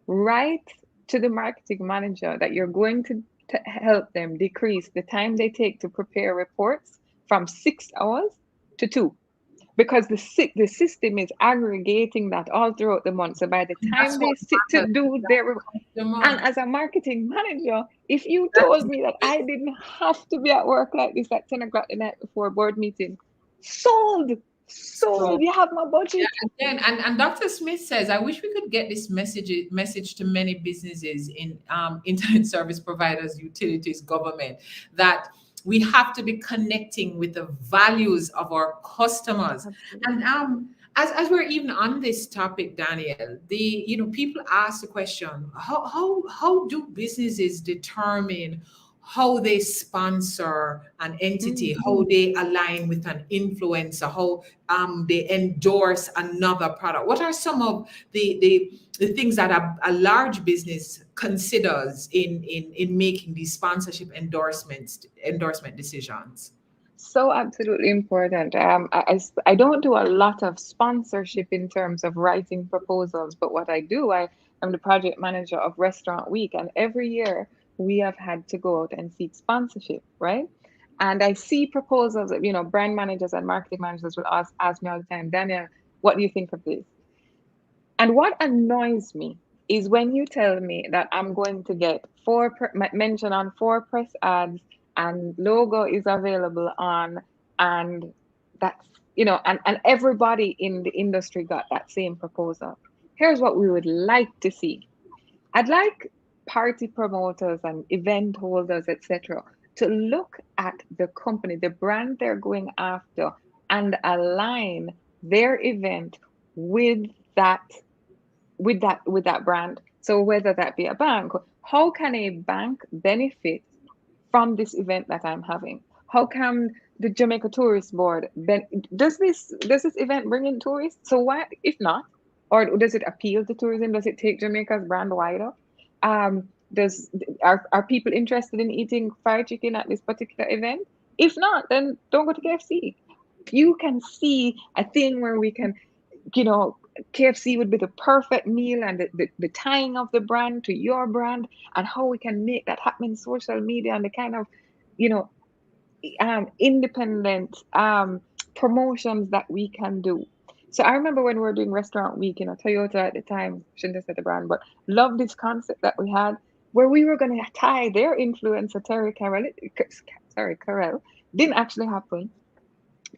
write to the marketing manager that you're going to help them decrease the time they take to prepare reports from 6 hours to 2, because the system is aggregating that all throughout the month. So by the That's time what they sit to matters. do their, and Customer. as a marketing manager, if you That told is me that I didn't have to be at work like this at 10 o'clock the night before a board meeting, sold, so. sold. You have my Yeah, budget. and Dr. Smith says, I wish we could get this message to many businesses in internet service providers, utilities, government, that we have to be connecting with the values of our customers. And Absolutely. as we're even on this topic, Danielle, people ask the question, how do businesses determine how they sponsor an entity, Mm. how they align with an influencer, how they endorse another product? What are some of the things that a large business considers in making these sponsorship endorsement decisions? So absolutely important. I don't do a lot of sponsorship in terms of writing proposals, but what I do, I am the project manager of Restaurant Week, and every year we have had to go out and seek sponsorship, right? And I see proposals that, brand managers and marketing managers will ask me all the time, Daniel, what do you think of this? And what annoys me is when you tell me that I'm going to get mention on 4 press ads, and logo is available on, and that's, and everybody in the industry got that same proposal. Here's what we would like to see. I'd like party promoters and event holders, etc., to look at the company, the brand they're going after, and align their event with that with that brand. So whether that be a bank, how can a bank benefit from this event that I'm having? How can the Jamaica Tourist Board does this event bring in tourists? So why, if not, or does it appeal to tourism? Does it take Jamaica's brand wider? Does are people interested in eating fried chicken at this particular event? If not, then don't go to KFC. You can see a thing where we can, you know, KFC would be the perfect meal, and the tying of the brand to your brand, and how we can make that happen in social media, and the kind of, you know, independent promotions that we can do. So I remember when we were doing Restaurant Week, Toyota at the time, shouldn't have said the brand, but love this concept that we had where we were going to tie their influencer, Terry Carell, didn't actually happen,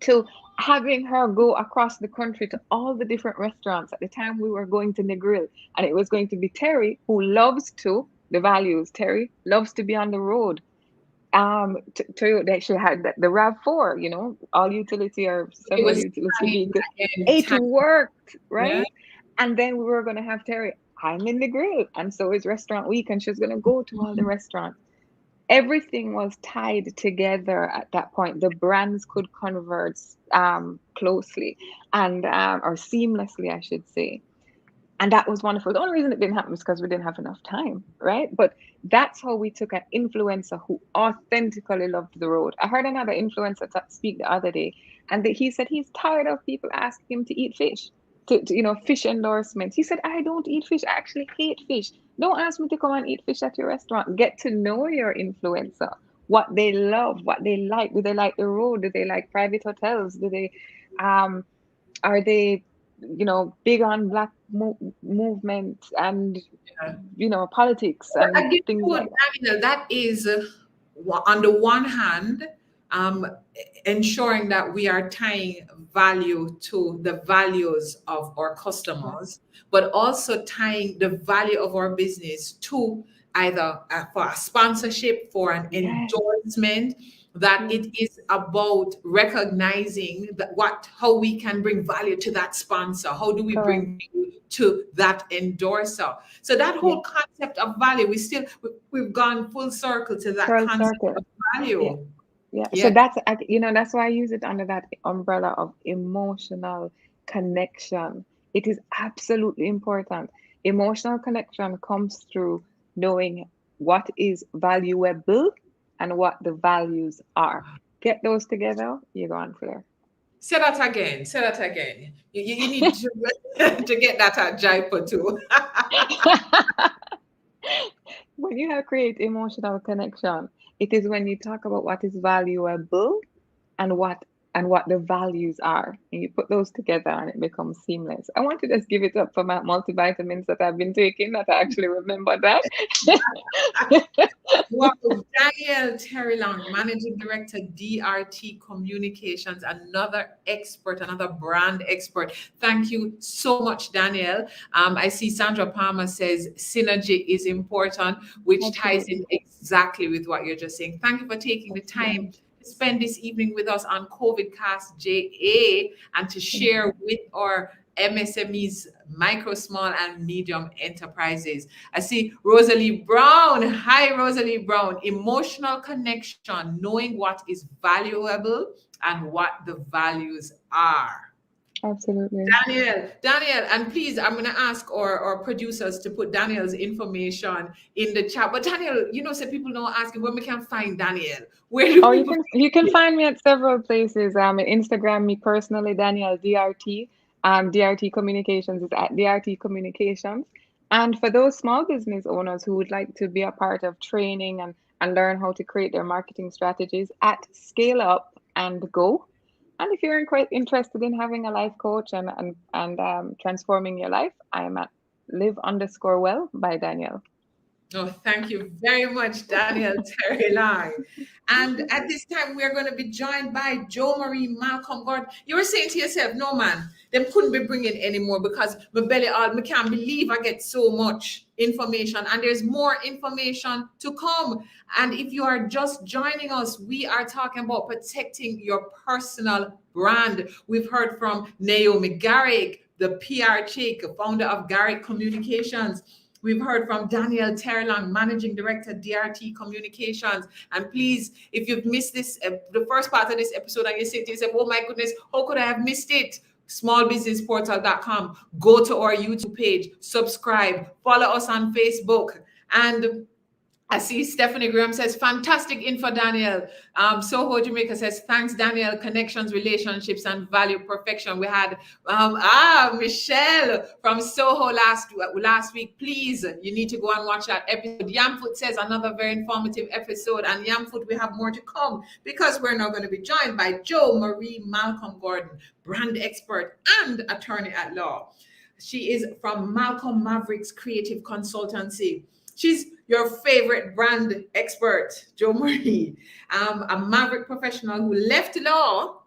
to having her go across the country to all the different restaurants. At the time we were going to Negril, and it was going to be Terry, who loves to the values. Terry loves to be on the road. They actually had the RAV4, all utility or It several was utility time vehicles. and It time. worked, Yeah. right? And then we were going to have Terry, I'm in the grill. And so it's restaurant week, and she's going to go to all the restaurants. Everything was tied together at that point. The brands could converge closely and or seamlessly, I should say. And that was wonderful. The only reason it didn't happen was because we didn't have enough time, right? But that's how we took an influencer who authentically loved the road. I heard another influencer speak the other day, and he said he's tired of people asking him to eat fish, to fish endorsements. He said, I don't eat fish. I actually hate fish. Don't ask me to come and eat fish at your restaurant. Get to know your influencer, what they love, what they like. Do they like the road? Do they like private hotels? Do they, are they, big on black movement and politics and Again, things like that. Daniel, that is on the one hand, um, ensuring that we are tying value to the values of our customers, but also tying the value of our business to either for a sponsorship, for an Yes. endorsement, that it is about recognizing how we can bring value to that sponsor. How do we Correct. bring value to that endorser? So that whole concept of value, we've gone full circle to that Full concept circle. of value. Yeah. So Yeah. that's why I use it under that umbrella of emotional connection. It is absolutely important. Emotional connection comes through knowing what is valuable and what the values are. Get those together, you're going clear. Say that again. Say that again. You need to, to get that at Jaipur too. When you have create emotional connection, it is when you talk about what is valuable and what the values are, and you put those together and it becomes seamless. I want to just give it up for my multivitamins that I've been taking, that I actually remember that. Wow, Danielle Terrelonge, Managing Director, DRT Communications, another expert, another brand expert. Thank you so much, Danielle. I see Sandra Palmer says synergy is important, which ties in exactly with what you're just saying. Thank you for taking the time to spend this evening with us on CovidCastJA and to share with our MSMEs, micro, small, and medium enterprises. I see Rosalie Brown. Hi, Rosalie Brown. Emotional connection, knowing what is valuable and what the values are. Absolutely. Danielle, and please, I'm going to ask our producers to put Danielle's information in the chat. But Danielle, so people don't ask where we can find Danielle. Where do people you can find me at several places. Instagram, me personally, Danielle DRT. DRT Communications is at DRT Communications. And for those small business owners who would like to be a part of training and learn how to create their marketing strategies, at Scale Up and Go. And if you're quite interested in having a life coach and transforming your life, I am at live_well by Danielle. Oh, thank you very much, Danielle Terrelonge. And at this time, we are going to be joined by Jomarie Malcolm Gordon. You were saying to yourself, no, man, them couldn't be bringing any more because my belly all, I can't believe I get so much information, and there's more information to come. And if you are just joining us, we are talking about protecting your personal brand. We've heard from Naomi Garrick, the PR chick, founder of Garrick Communications. We've heard from Danielle Terrelonge, Managing Director, DRT Communications. And please, if you've missed this, the first part of this episode, and you say to yourself, oh my goodness, how could I have missed it? Smallbusinessportal.com. Go to our YouTube page, subscribe, follow us on Facebook. And I see Stephanie Graham says, fantastic info, Danielle. Soho Jamaica says, thanks, Danielle. Connections, relationships, and value perfection. We had Michelle from Soho last week. Please, you need to go and watch that episode. Yamfoot says, another very informative episode. And Yamfoot, we have more to come because we're now going to be joined by Jomarie Malcolm Gordon, brand expert and attorney at law. She is from Malcolm Mavericks Creative Consultancy. She's your favorite brand expert, Jomarie, a Maverick professional who left law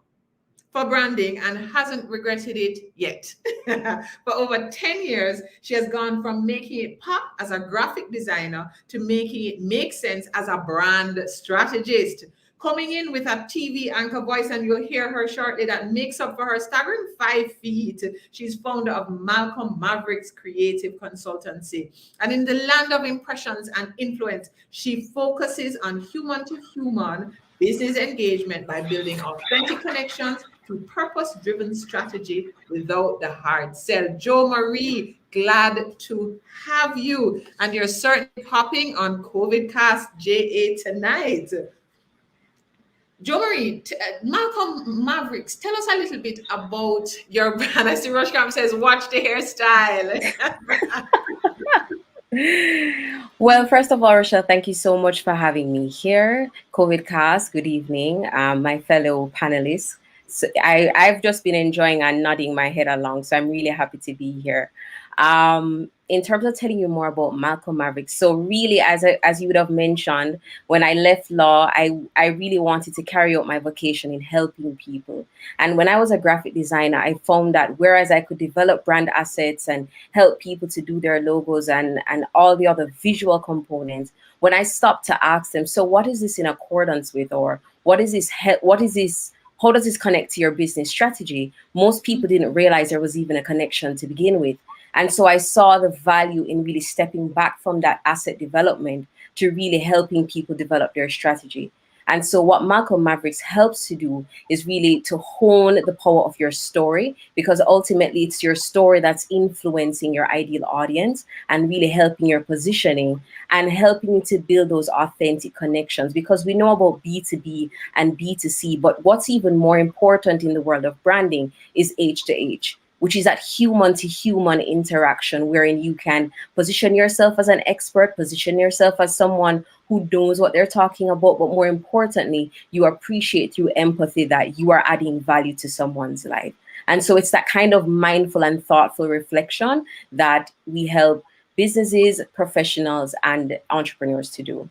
for branding and hasn't regretted it yet. For over 10 years, she has gone from making it pop as a graphic designer to making it make sense as a brand strategist. Coming in with a TV anchor voice, and you'll hear her shortly, that makes up for her staggering 5 feet. She's founder of Mavericks Creative Consultancy. And in the land of impressions and influence, she focuses on human-to-human business engagement by building authentic connections through purpose-driven strategy without the hard sell. Jomarie, glad to have you. And you're certainly popping on CovidCastJA tonight. Jomarie, Malcolm Mavericks, tell us a little bit about your brand. I see Rushcam says, watch the hairstyle. Well, first of all, Rochelle, thank you so much for having me here. CovidCast, good evening, my fellow panelists. So I've just been enjoying and nodding my head along, so I'm really happy to be here. In terms of telling you more about Malcolm Mavericks, so really, as you would have mentioned, when I left law, I really wanted to carry out my vocation in helping people. And when I was a graphic designer, I found that whereas I could develop brand assets and help people to do their logos and all the other visual components, when I stopped to ask them, so what is this in accordance with, or what is this, how does this connect to your business strategy? Most people didn't realize there was even a connection to begin with. And so I saw the value in really stepping back from that asset development to really helping people develop their strategy. And so what Malcolm Mavericks helps to do is really to hone the power of your story, because ultimately it's your story that's influencing your ideal audience and really helping your positioning and helping you to build those authentic connections, because we know about B2B and B2C, but what's even more important in the world of branding is H to H, which is that human to human interaction, wherein you can position yourself as an expert, position yourself as someone who knows what they're talking about, but more importantly, you appreciate through empathy that you are adding value to someone's life. And so it's that kind of mindful and thoughtful reflection that we help businesses, professionals, and entrepreneurs to do.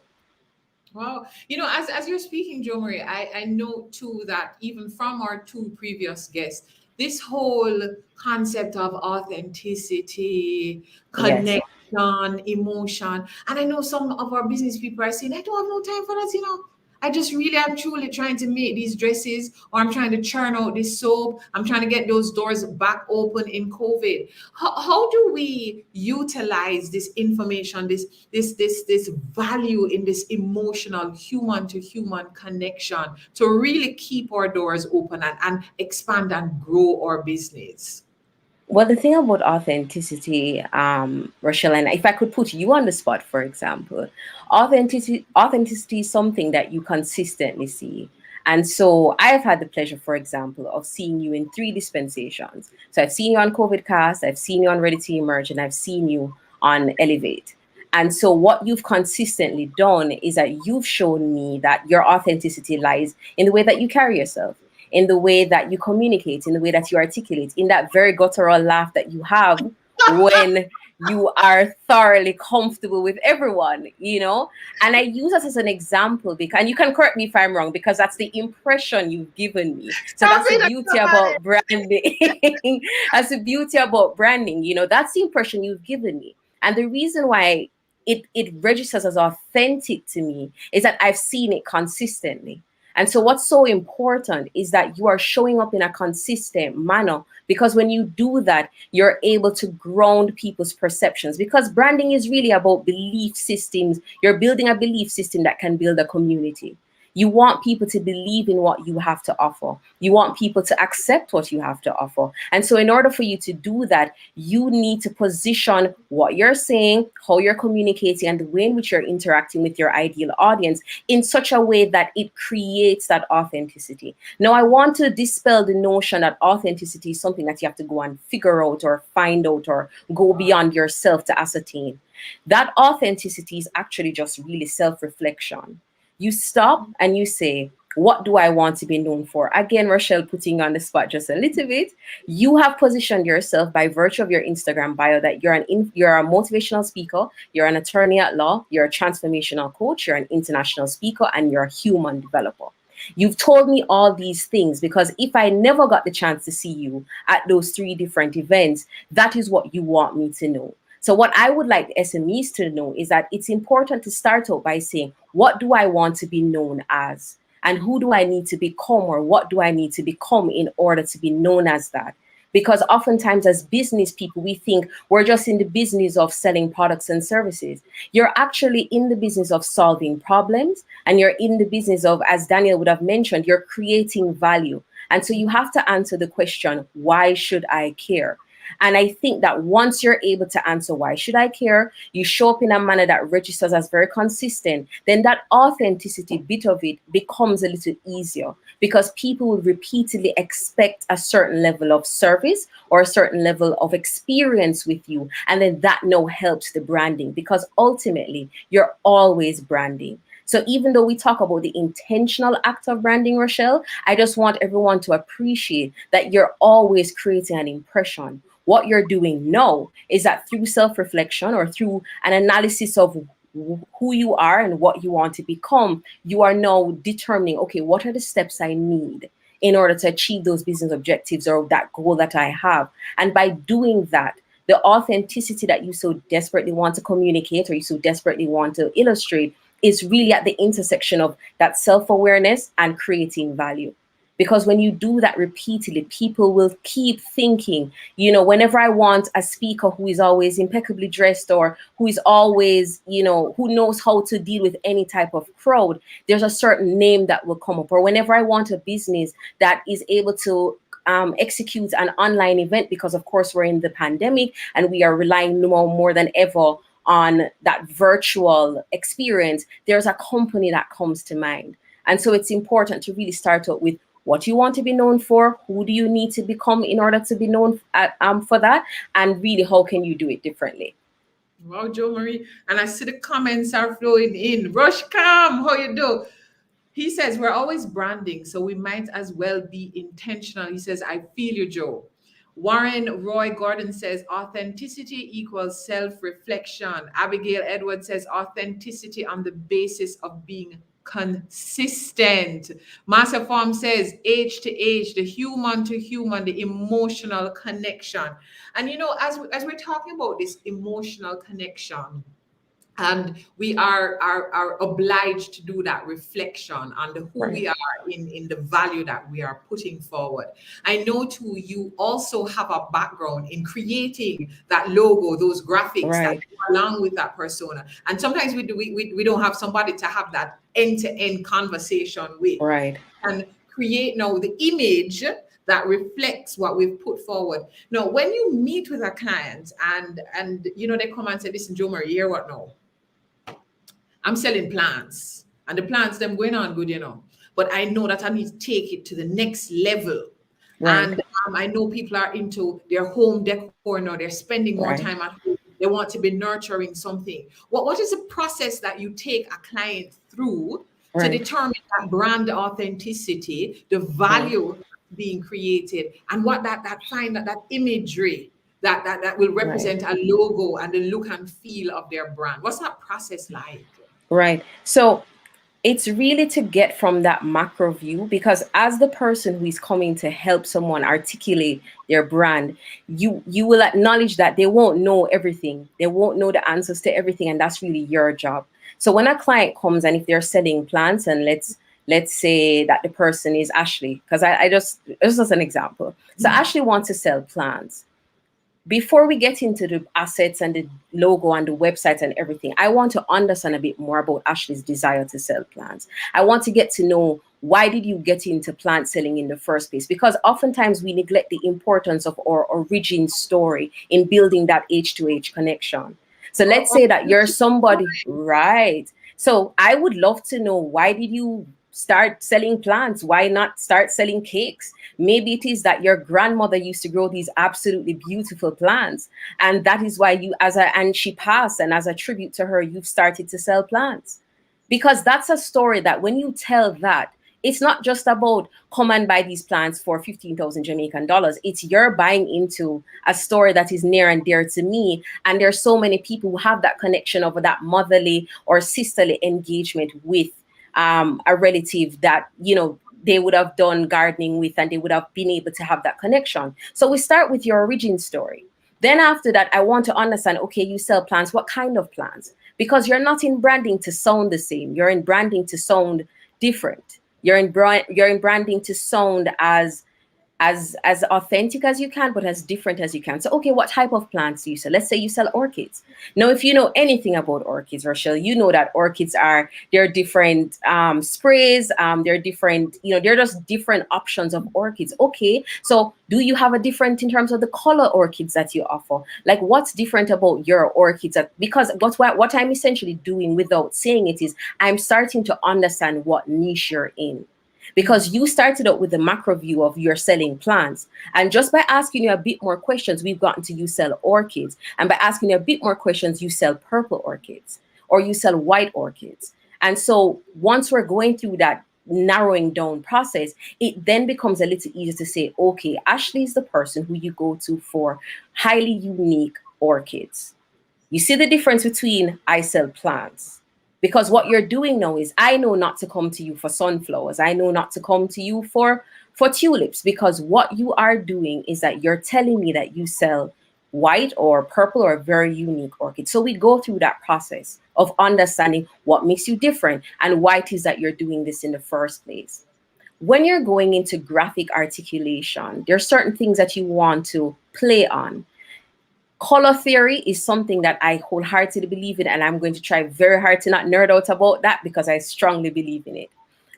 Wow. You know, as you're speaking, Jomarie, I know too that even from our 2 previous guests, this whole concept of authenticity, connection, yes, emotion. And I know some of our business people are saying, I don't have no time for that, you know. I just really am truly trying to make these dresses, or I'm trying to churn out this soap. I'm trying to get those doors back open in COVID. How do we utilize this information, this value in this emotional human to human connection to really keep our doors open and expand and grow our business? Well, the thing about authenticity, Rochelle, and if I could put you on the spot, for example, authenticity is something that you consistently see. And so I've had the pleasure, for example, of seeing you in 3 dispensations. So I've seen you on CovidCast, I've seen you on Ready to Emerge, and I've seen you on Elevate. And so what you've consistently done is that you've shown me that your authenticity lies in the way that you carry yourself, in the way that you communicate, in the way that you articulate, in that very guttural laugh that you have when you are thoroughly comfortable with everyone, you know? And I use that as an example because, and you can correct me if I'm wrong, because that's the impression you've given me. So that's the beauty about branding. That's the beauty about branding, you know, that's the impression you've given me. And the reason why it registers as authentic to me is that I've seen it consistently. And so what's so important is that you are showing up in a consistent manner, because when you do that, you're able to ground people's perceptions, because branding is really about belief systems. You're building a belief system that can build a community. You want people to believe in what you have to offer. You want people to accept what you have to offer. And so in order for you to do that, you need to position what you're saying, how you're communicating, and the way in which you're interacting with your ideal audience in such a way that it creates that authenticity. Now, I want to dispel the notion that authenticity is something that you have to go and figure out or find out or go beyond yourself to ascertain. That authenticity is actually just really self-reflection. You stop and you say, what do I want to be known for? Again, Rochelle, putting you on the spot just a little bit. You have positioned yourself by virtue of your Instagram bio that you're a motivational speaker, you're an attorney at law, you're a transformational coach, you're an international speaker, and you're a human developer. You've told me all these things because if I never got the chance to see you at those 3 different events, that is what you want me to know. So what I would like the SMEs to know is that it's important to start out by saying, what do I want to be known as? And who do I need to become, or what do I need to become in order to be known as that? Because oftentimes as business people, we think we're just in the business of selling products and services. You're actually in the business of solving problems, and you're in the business of, as Danielle would have mentioned, you're creating value. And so you have to answer the question, why should I care? And I think that once you're able to answer why should I care, you show up in a manner that registers as very consistent, then that authenticity bit of it becomes a little easier, because people will repeatedly expect a certain level of service or a certain level of experience with you. And then that now helps the branding, because ultimately you're always branding. So even though we talk about the intentional act of branding, Rochelle, I just want everyone to appreciate that you're always creating an impression. What you're doing now is that through self-reflection or through an analysis of who you are and what you want to become, you are now determining, okay, what are the steps I need in order to achieve those business objectives or that goal that I have? And by doing that, the authenticity that you so desperately want to communicate or you so desperately want to illustrate is really at the intersection of that self-awareness and creating value. Because when you do that repeatedly, people will keep thinking, you know, whenever I want a speaker who is always impeccably dressed or who is always, you know, who knows how to deal with any type of crowd, there's a certain name that will come up. Or whenever I want a business that is able to execute an online event, because of course we're in the pandemic and we are relying more than ever on that virtual experience, there's a company that comes to mind. And so it's important to really start out with what you want to be known for, who do you need to become in order to be known for that, and really how can you do it differently. Wow, Jomarie. And I see the comments are flowing in. Rush Cam, how you do? He says, we're always branding, so we might as well be intentional. He says, I feel you, Joe. Warren Roy Gordon says, authenticity equals self-reflection. Abigail Edwards says, authenticity on the basis of being consistent. Master Form says, age to age, the human to human, the emotional connection. And, you know, as we're talking about this emotional connection, and we are obliged to do that reflection on the who we are in the value that we are putting forward. I know too, you also have a background in creating that logo, those graphics that go along with that persona. And sometimes we don't have somebody to have that end-to-end conversation with. And create now the image that reflects what we've put forward. Now, when you meet with a client and you know, they come and say, listen, Jomarie, hear what now? I'm selling plants and the plants, them going on good, you know, but I know that I need to take it to the next level. And I know people are into their home decor now, they're spending more time at home. They want to be nurturing something. What is the process that you take a client through to determine that brand authenticity, the value being created, and what that imagery that will represent a logo and the look and feel of their brand? What's that process like? So it's really to get from that macro view, because as the person who is coming to help someone articulate their brand, you will acknowledge that they won't know everything. They won't know the answers to everything. And that's really your job. So when a client comes and if they're selling plants, and let's say that the person is Ashley, because this is an example. So Ashley wants to sell plants. Before we get into the assets and the logo and the website and everything, I want to understand a bit more about Ashley's desire to sell plants. I want to get to know, why did you get into plant selling in the first place? Because oftentimes we neglect the importance of our origin story in building that H2H connection. So let's say that you're somebody, So I would love to know, why did you start selling plants? Why not start selling cakes? Maybe it is that your grandmother used to grow these absolutely beautiful plants, and that is why you, and she passed, and as a tribute to her, you've started to sell plants. Because that's a story that when you tell that, it's not just about come and buy these plants for 15,000 Jamaican dollars. It's you're buying into a story that is near and dear to me. And there's so many people who have that connection over that motherly or sisterly engagement with a relative that, you know, they would have done gardening with, and they would have been able to have that connection. So we start with your origin story. Then after that, I want to understand, okay, you sell plants, what kind of plants? Because you're not in branding to sound the same. You're in branding to sound different. You're in branding to sound as authentic as you can, but as different as you can. So, okay, what type of plants do you sell? Let's say you sell orchids. Now, if you know anything about orchids, Rochelle, you know that orchids they're different sprays, they're different, you know, they're just different options of orchids. Okay, so do you have a different in terms of the color orchids that you offer? Like, what's different about your orchids? Because what I'm essentially doing without saying it is I'm starting to understand what niche you're in. Because you started out with the macro view of you're selling plants. And just by asking you a bit more questions, we've gotten to you sell orchids. And by asking you a bit more questions, you sell purple orchids or you sell white orchids. And so once we're going through that narrowing down process, it then becomes a little easier to say, okay, Ashley is the person who you go to for highly unique orchids. You see the difference between I sell plants. Because what you're doing now is I know not to come to you for sunflowers. I know not to come to you for tulips, because what you are doing is that you're telling me that you sell white or purple or a very unique orchid. So we go through that process of understanding what makes you different and why it is that you're doing this in the first place. When you're going into graphic articulation, there are certain things that you want to play on. Color theory is something that I wholeheartedly believe in, and I'm going to try very hard to not nerd out about that because I strongly believe in it.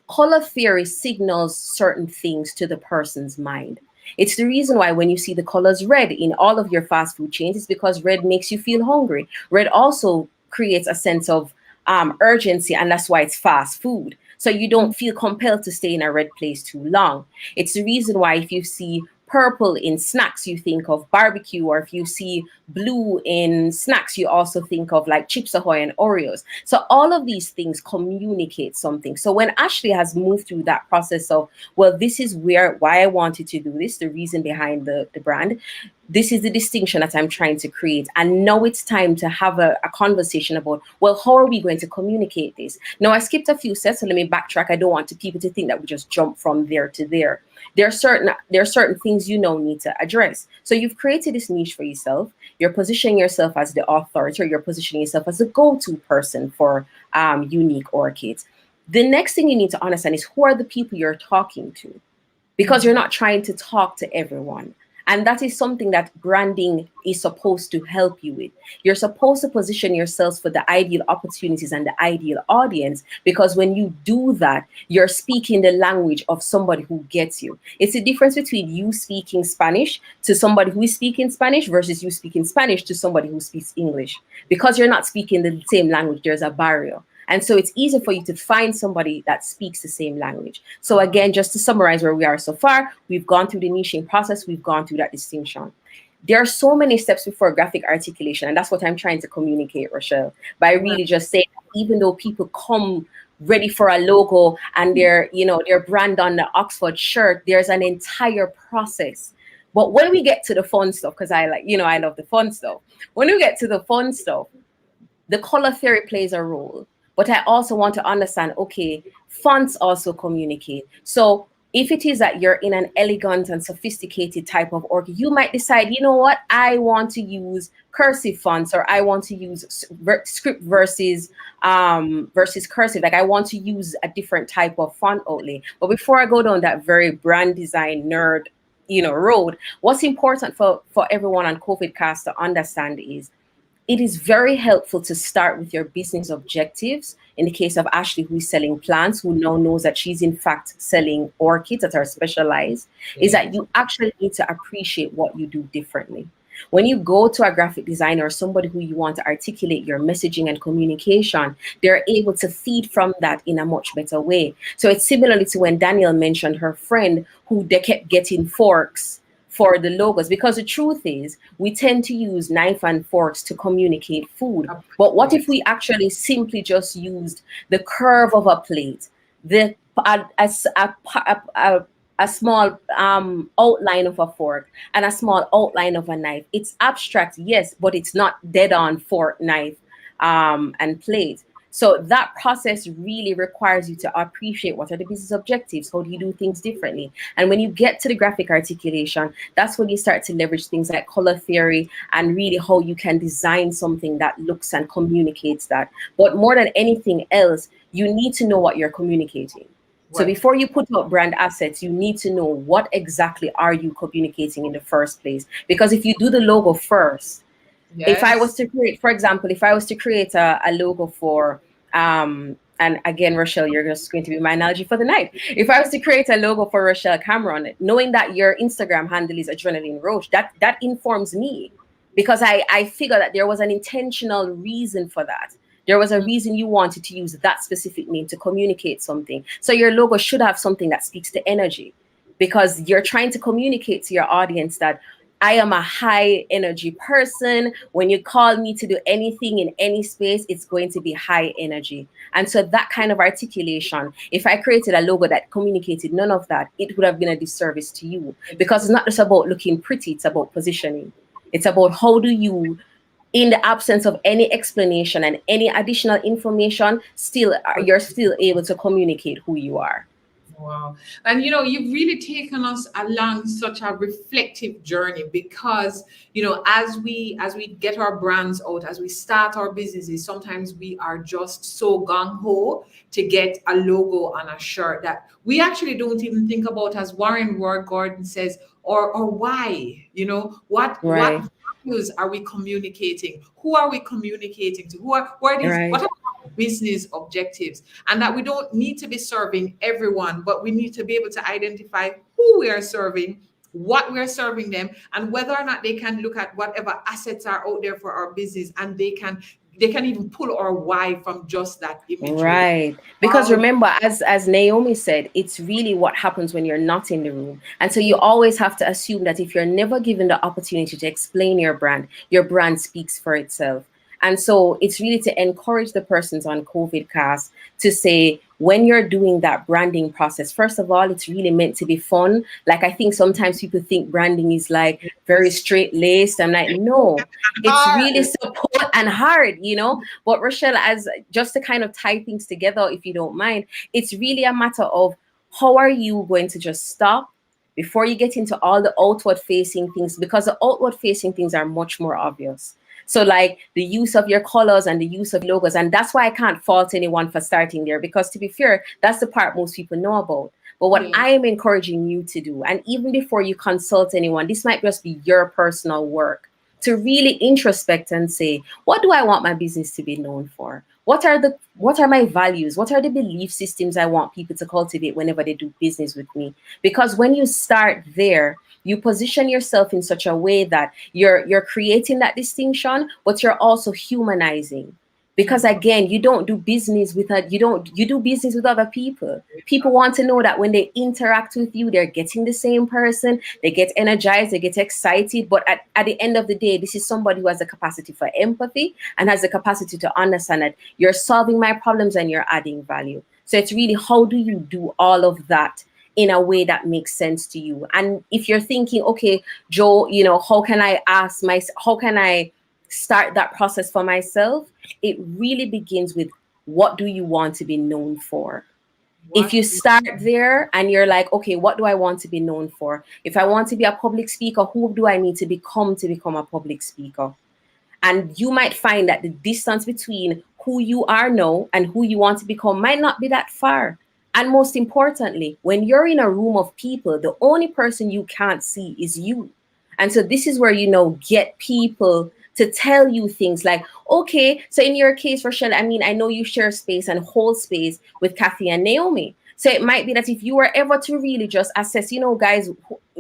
Color theory signals certain things to the person's mind. It's the reason why when you see the colors red in all of your fast food chains, it's because red makes you feel hungry. Red also creates a sense of urgency, and that's why it's fast food. So you don't feel compelled to stay in a red place too long. It's the reason why if you see purple in snacks, you think of barbecue, or if you see blue in snacks, you also think of like Chips Ahoy and Oreos. So all of these things communicate something. So when Ashley has moved through that process of, well, this is why I wanted to do this, the reason behind the brand, this is the distinction that I'm trying to create. And now it's time to have a conversation about, well, how are we going to communicate this? Now, I skipped a few steps, so let me backtrack. I don't want people to think that we just jump from there to there. There are certain things you now need to address. So you've created this niche for yourself. You're positioning yourself as the authority, or you're positioning yourself as the go-to person for unique orchids. The next thing you need to understand is who are the people you're talking to, because you're not trying to talk to everyone. And that is something that branding is supposed to help you with. You're supposed to position yourselves for the ideal opportunities and the ideal audience, because when you do that, you're speaking the language of somebody who gets you. It's the difference between you speaking Spanish to somebody who is speaking Spanish versus you speaking Spanish to somebody who speaks English. Because you're not speaking the same language, there's a barrier. And so it's easy for you to find somebody that speaks the same language. So again, just to summarize where we are so far, we've gone through the niching process, we've gone through that distinction. There are so many steps before graphic articulation, and that's what I'm trying to communicate, Rochelle, by really just saying, even though people come ready for a logo and their brand on the Oxford shirt, there's an entire process. But when we get to the fun stuff, because I love the fun stuff. When we get to the fun stuff, the color theory plays a role. But I also want to understand, okay, fonts also communicate. So if it is that you're in an elegant and sophisticated type of orchid, you might decide, you know what, I want to use cursive fonts, or I want to use script versus cursive. Like I want to use a different type of font outlay. But before I go down that very brand design nerd, road, what's important for everyone on CovidCast to understand is, it is very helpful to start with your business objectives. In the case of Ashley, who is selling plants, who now knows that she's in fact selling orchids that are specialized, is that you actually need to appreciate what you do differently. When you go to a graphic designer or somebody who you want to articulate your messaging and communication, they're able to feed from that in a much better way. So it's similarly to when Danielle mentioned her friend who they kept getting forks for the logos, because the truth is we tend to use knife and forks to communicate food. But what if we actually simply just used the curve of a plate, a small outline of a fork and a small outline of a knife? It's abstract, yes, but it's not dead on fork, knife, and plate. So that process really requires you to appreciate what are the business objectives, how do you do things differently. And when you get to the graphic articulation, that's when you start to leverage things like color theory and really how you can design something that looks and communicates that. But more than anything else, you need to know what you're communicating. So before you put out brand assets, you need to know what exactly are you communicating in the first place. Because if you do the logo first, if I was to create, for example, if I was to create a logo for, and again, Rochelle, you're just going to be my analogy for the night. If I was to create a logo for Rochelle Cameron, knowing that your Instagram handle is Adrenaline Roach, that informs me, because I figure that there was an intentional reason for that. There was a reason you wanted to use that specific name to communicate something. So your logo should have something that speaks to energy, because you're trying to communicate to your audience that I am a high energy person. When you call me to do anything in any space, it's going to be high energy. And so that kind of articulation, if I created a logo that communicated none of that, it would have been a disservice to you, because it's not just about looking pretty, it's about positioning. It's about how do you, in the absence of any explanation and any additional information, you're still able to communicate who you are. Wow. And you've really taken us along such a reflective journey, because as we get our brands out, as we start our businesses, sometimes we are just so gung-ho to get a logo on a shirt that we actually don't even think about, as Warren Ward Gordon says, or why, what values are we communicating? Who are we communicating to? What are business objectives? And that we don't need to be serving everyone, but we need to be able to identify who we are serving, what we're serving them, and whether or not they can look at whatever assets are out there for our business, and they can even pull our why from just that imagery. Right. Because remember, as Naomi said, it's really what happens when you're not in the room. And so you always have to assume that if you're never given the opportunity to explain your brand speaks for itself. And so it's really to encourage the persons on CovidCast to say, when you're doing that branding process, first of all, it's really meant to be fun. Like, I think sometimes people think branding is like very straight laced. I'm like, no, it's really support and hard, But Rochelle, as just to kind of tie things together, if you don't mind, it's really a matter of how are you going to just stop before you get into all the outward facing things, because the outward facing things are much more obvious. So like the use of your colors and the use of logos. And that's why I can't fault anyone for starting there, because to be fair, that's the part most people know about. But what I am encouraging you to do, and even before you consult anyone, this might just be your personal work, to really introspect and say, what do I want my business to be known for? What are my values? What are the belief systems I want people to cultivate whenever they do business with me? Because when you start there, you position yourself in such a way that you're creating that distinction, but you're also humanizing. Because again, you don't do business with you do business with other people. People want to know that when they interact with you, they're getting the same person, they get energized, they get excited. But at the end of the day, this is somebody who has the capacity for empathy and has the capacity to understand that you're solving my problems and you're adding value. So it's really, how do you do all of that in a way that makes sense to you? And if you're thinking, okay, Joe, how can I start that process for myself? It really begins with, what do you want to be known for? If you start there and you're like, okay, what do I want to be known for? If I want to be a public speaker, who do I need to become a public speaker? And you might find that the distance between who you are now and who you want to become might not be that far. And most importantly, when you're in a room of people, the only person you can't see is you. And so this is where, get people to tell you things like, okay, so in your case, Rochelle, I know you share space and hold space with Kathy and Naomi. So it might be that if you were ever to really just assess, guys,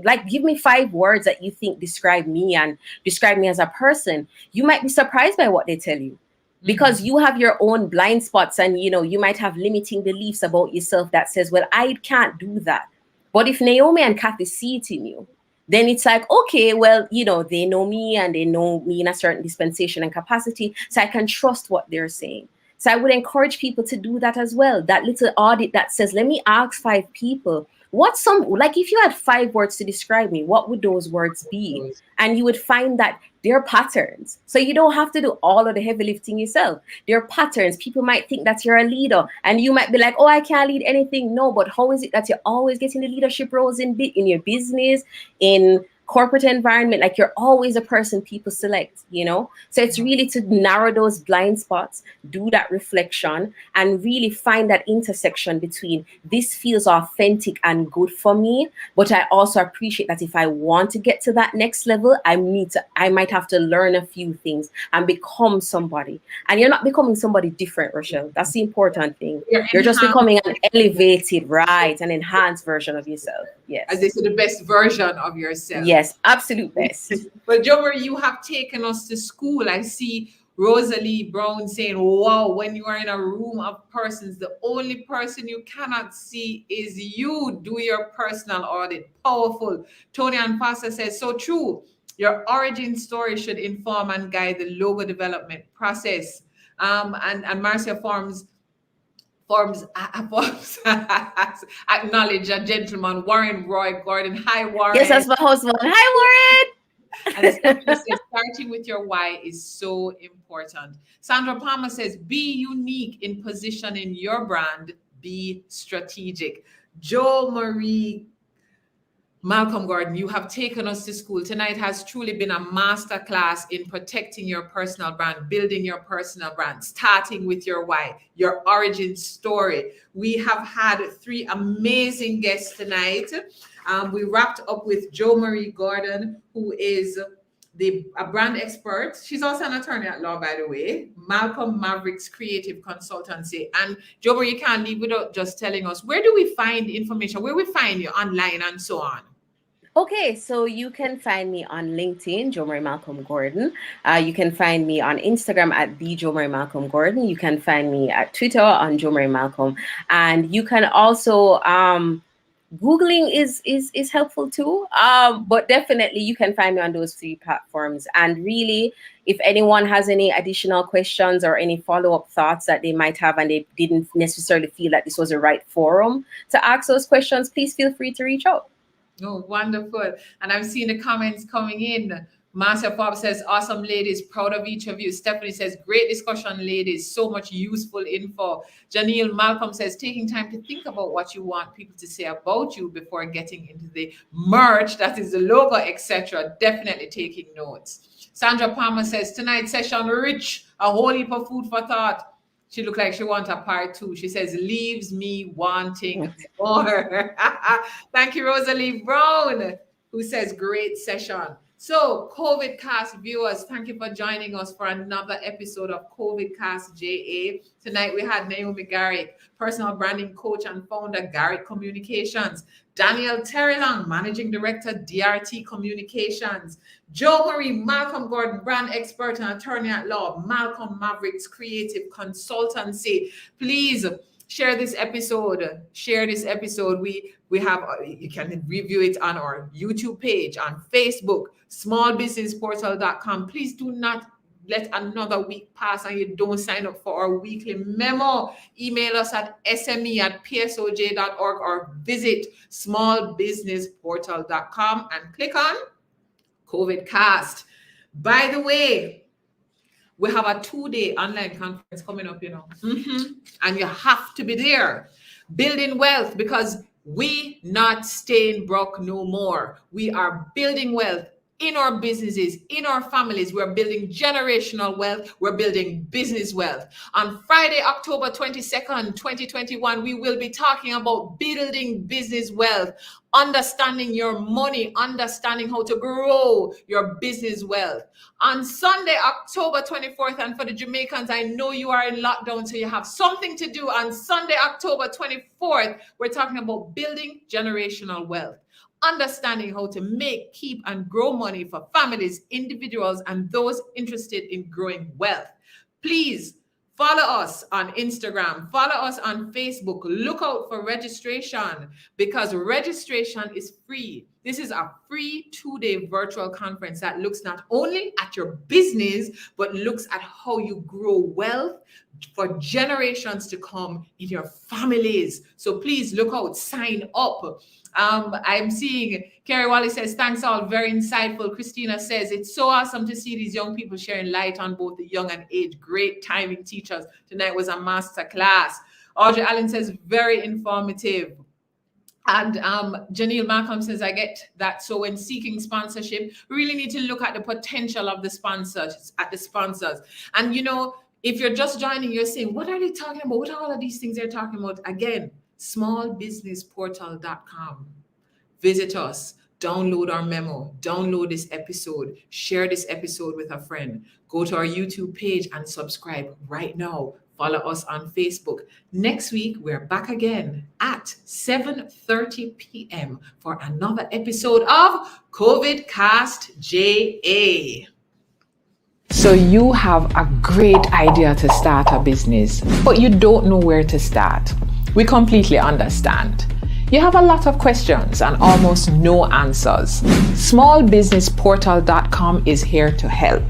like, give me 5 words that you think describe me and describe me as a person, you might be surprised by what they tell you. Because you have your own blind spots, and you might have limiting beliefs about yourself that says, well, I can't do that. But if Naomi and Kathy see it in you, then it's like, okay, well, they know me and they know me in a certain dispensation and capacity, so I can trust what they're saying. So I would encourage people to do that as well. That little audit that says, let me ask 5 people What's like if you had 5 words to describe me, what would those words be? And you would find that they're patterns. So you don't have to do all of the heavy lifting yourself. They're patterns. People might think that you're a leader and you might be like, oh, I can't lead anything. No, but how is it that you're always getting the leadership roles in your business, in corporate environment? Like, you're always a person people select, you know? So it's really to narrow those blind spots, do that reflection, and really find that intersection between this feels authentic and good for me, but I also appreciate that if I want to get to that next level, I might have to learn a few things and become somebody. And you're not becoming somebody different, Rochelle. That's the important thing. You're just becoming an elevated, right, an enhanced version of yourself. Yes. As they say, the best version of yourself. Yes, absolute best. Well, Jomarie, you have taken us to school. I see Rosalie Brown saying, wow, when you are in a room of persons, the only person you cannot see is you. Do your personal audit. Powerful. Tony and Foster says, so true. Your origin story should inform and guide the logo development process. And Marcia Forms acknowledge a gentleman, Warren Roy Gordon. Hi, Warren. Yes, that's my husband. Hi, Warren. And Stephanie says, starting with your why is so important. Sandra Palmer says, be unique in positioning your brand. Be strategic. Jomarie Malcolm Gordon, you have taken us to school. Tonight has truly been a masterclass in protecting your personal brand, building your personal brand, starting with your why, your origin story. We have had 3 amazing guests tonight. We wrapped up with Jomarie Gordon, who is a brand expert. She's also an attorney at law, by the way. Malcolm Mavericks Creative Consultancy. And Jomarie, you can't leave without just telling us, where do we find information, where we find you online and so on? Okay, so you can find me on LinkedIn, Jomarie Malcolm Gordon. You can find me on Instagram at the Jomarie Malcolm Gordon. You can find me at Twitter on Jomarie Malcolm. And you can also, Googling is helpful too. But definitely you can find me on those 3 platforms. And really, if anyone has any additional questions or any follow-up thoughts that they might have and they didn't necessarily feel that this was the right forum to ask those questions, please feel free to reach out. Oh, wonderful. And I'm seeing the comments coming in. Marcia Bob says, awesome ladies, proud of each of you. Stephanie says, great discussion, ladies. So much useful info. Janelle Malcolm says, taking time to think about what you want people to say about you before getting into the merch, that is the logo, etc. Definitely taking notes. Sandra Palmer says, tonight's session rich, a whole heap of food for thought. She looked like she wants a part 2. She says, leaves me wanting more. Thank you, Rosalie Brown, who says, great session. So, CovidCast viewers, thank you for joining us for another episode of CovidCastJA. Tonight we had Naomi Garrick, personal branding coach and founder, Garrick Communications. Danielle Terrelonge, managing director, DRT Communications. Jomarie Malcolm Gordon, brand expert and attorney at law, Malcolm Mavericks Creative Consultancy. Please share this episode. Share this episode. We have, you can review it on our YouTube page, on Facebook, smallbusinessportal.com. Please do not let another week pass and you don't sign up for our weekly memo. Email us at sme@psoj.org or visit smallbusinessportal.com and click on CovidCast. By the way, we have a 2-day online conference coming up, and you have to be there. Building wealth, because we not staying broke no more. We are building wealth in our businesses, in our families. We're building generational wealth. We're building business wealth. On Friday, October 22nd, 2021, we will be talking about building business wealth, understanding your money, understanding how to grow your business wealth. On Sunday, October 24th, and for the Jamaicans, I know you are in lockdown, so you have something to do. On Sunday, October 24th, we're talking about building generational wealth, understanding how to make, keep, and grow money for families, individuals, and those interested in growing wealth. Please Follow us on Instagram. Follow us on Facebook. Look out for registration because registration is free. This is a free 2-day virtual conference that looks not only at your business, but looks at how you grow wealth for generations to come in your families. So please look out, sign up. I'm seeing Kerry Wally says, thanks all, very insightful. Christina says, it's so awesome to see these young people sharing light on both the young and age. Great timing, teachers. Tonight was a master class. Audrey Allen says, very informative. And Janelle Malcolm says, I get that. So when seeking sponsorship, we really need to look at the potential of the sponsors, And you know, if you're just joining, you're saying, what are they talking about? What are all of these things they're talking about? Again, smallbusinessportal.com. Visit us, download our memo, download this episode, share this episode with a friend. Go to our YouTube page and subscribe right now. Follow us on Facebook. Next week, we're back again at 7:30 p.m. for another episode of CovidCastJA. So you have a great idea to start a business, but you don't know where to start. We completely understand. You have a lot of questions and almost no answers. Smallbusinessportal.com is here to help.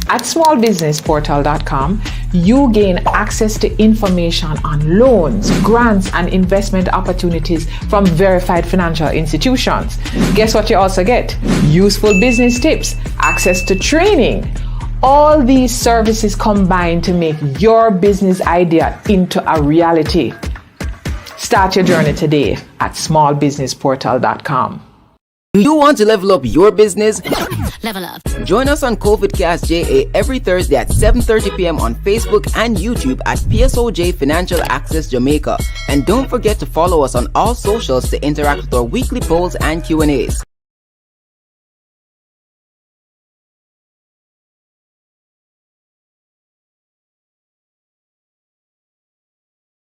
At smallbusinessportal.com, you gain access to information on loans, grants, and investment opportunities from verified financial institutions. Guess what you also get? Useful business tips, access to training. All these services combine to make your business idea into a reality. Start your journey today at smallbusinessportal.com. Do you want to level up your business? Level up. Join us on CovidCastJA every Thursday at 7:30 p.m. on Facebook and YouTube at PSOJ Financial Access Jamaica. And don't forget to follow us on all socials to interact with our weekly polls and Q&As.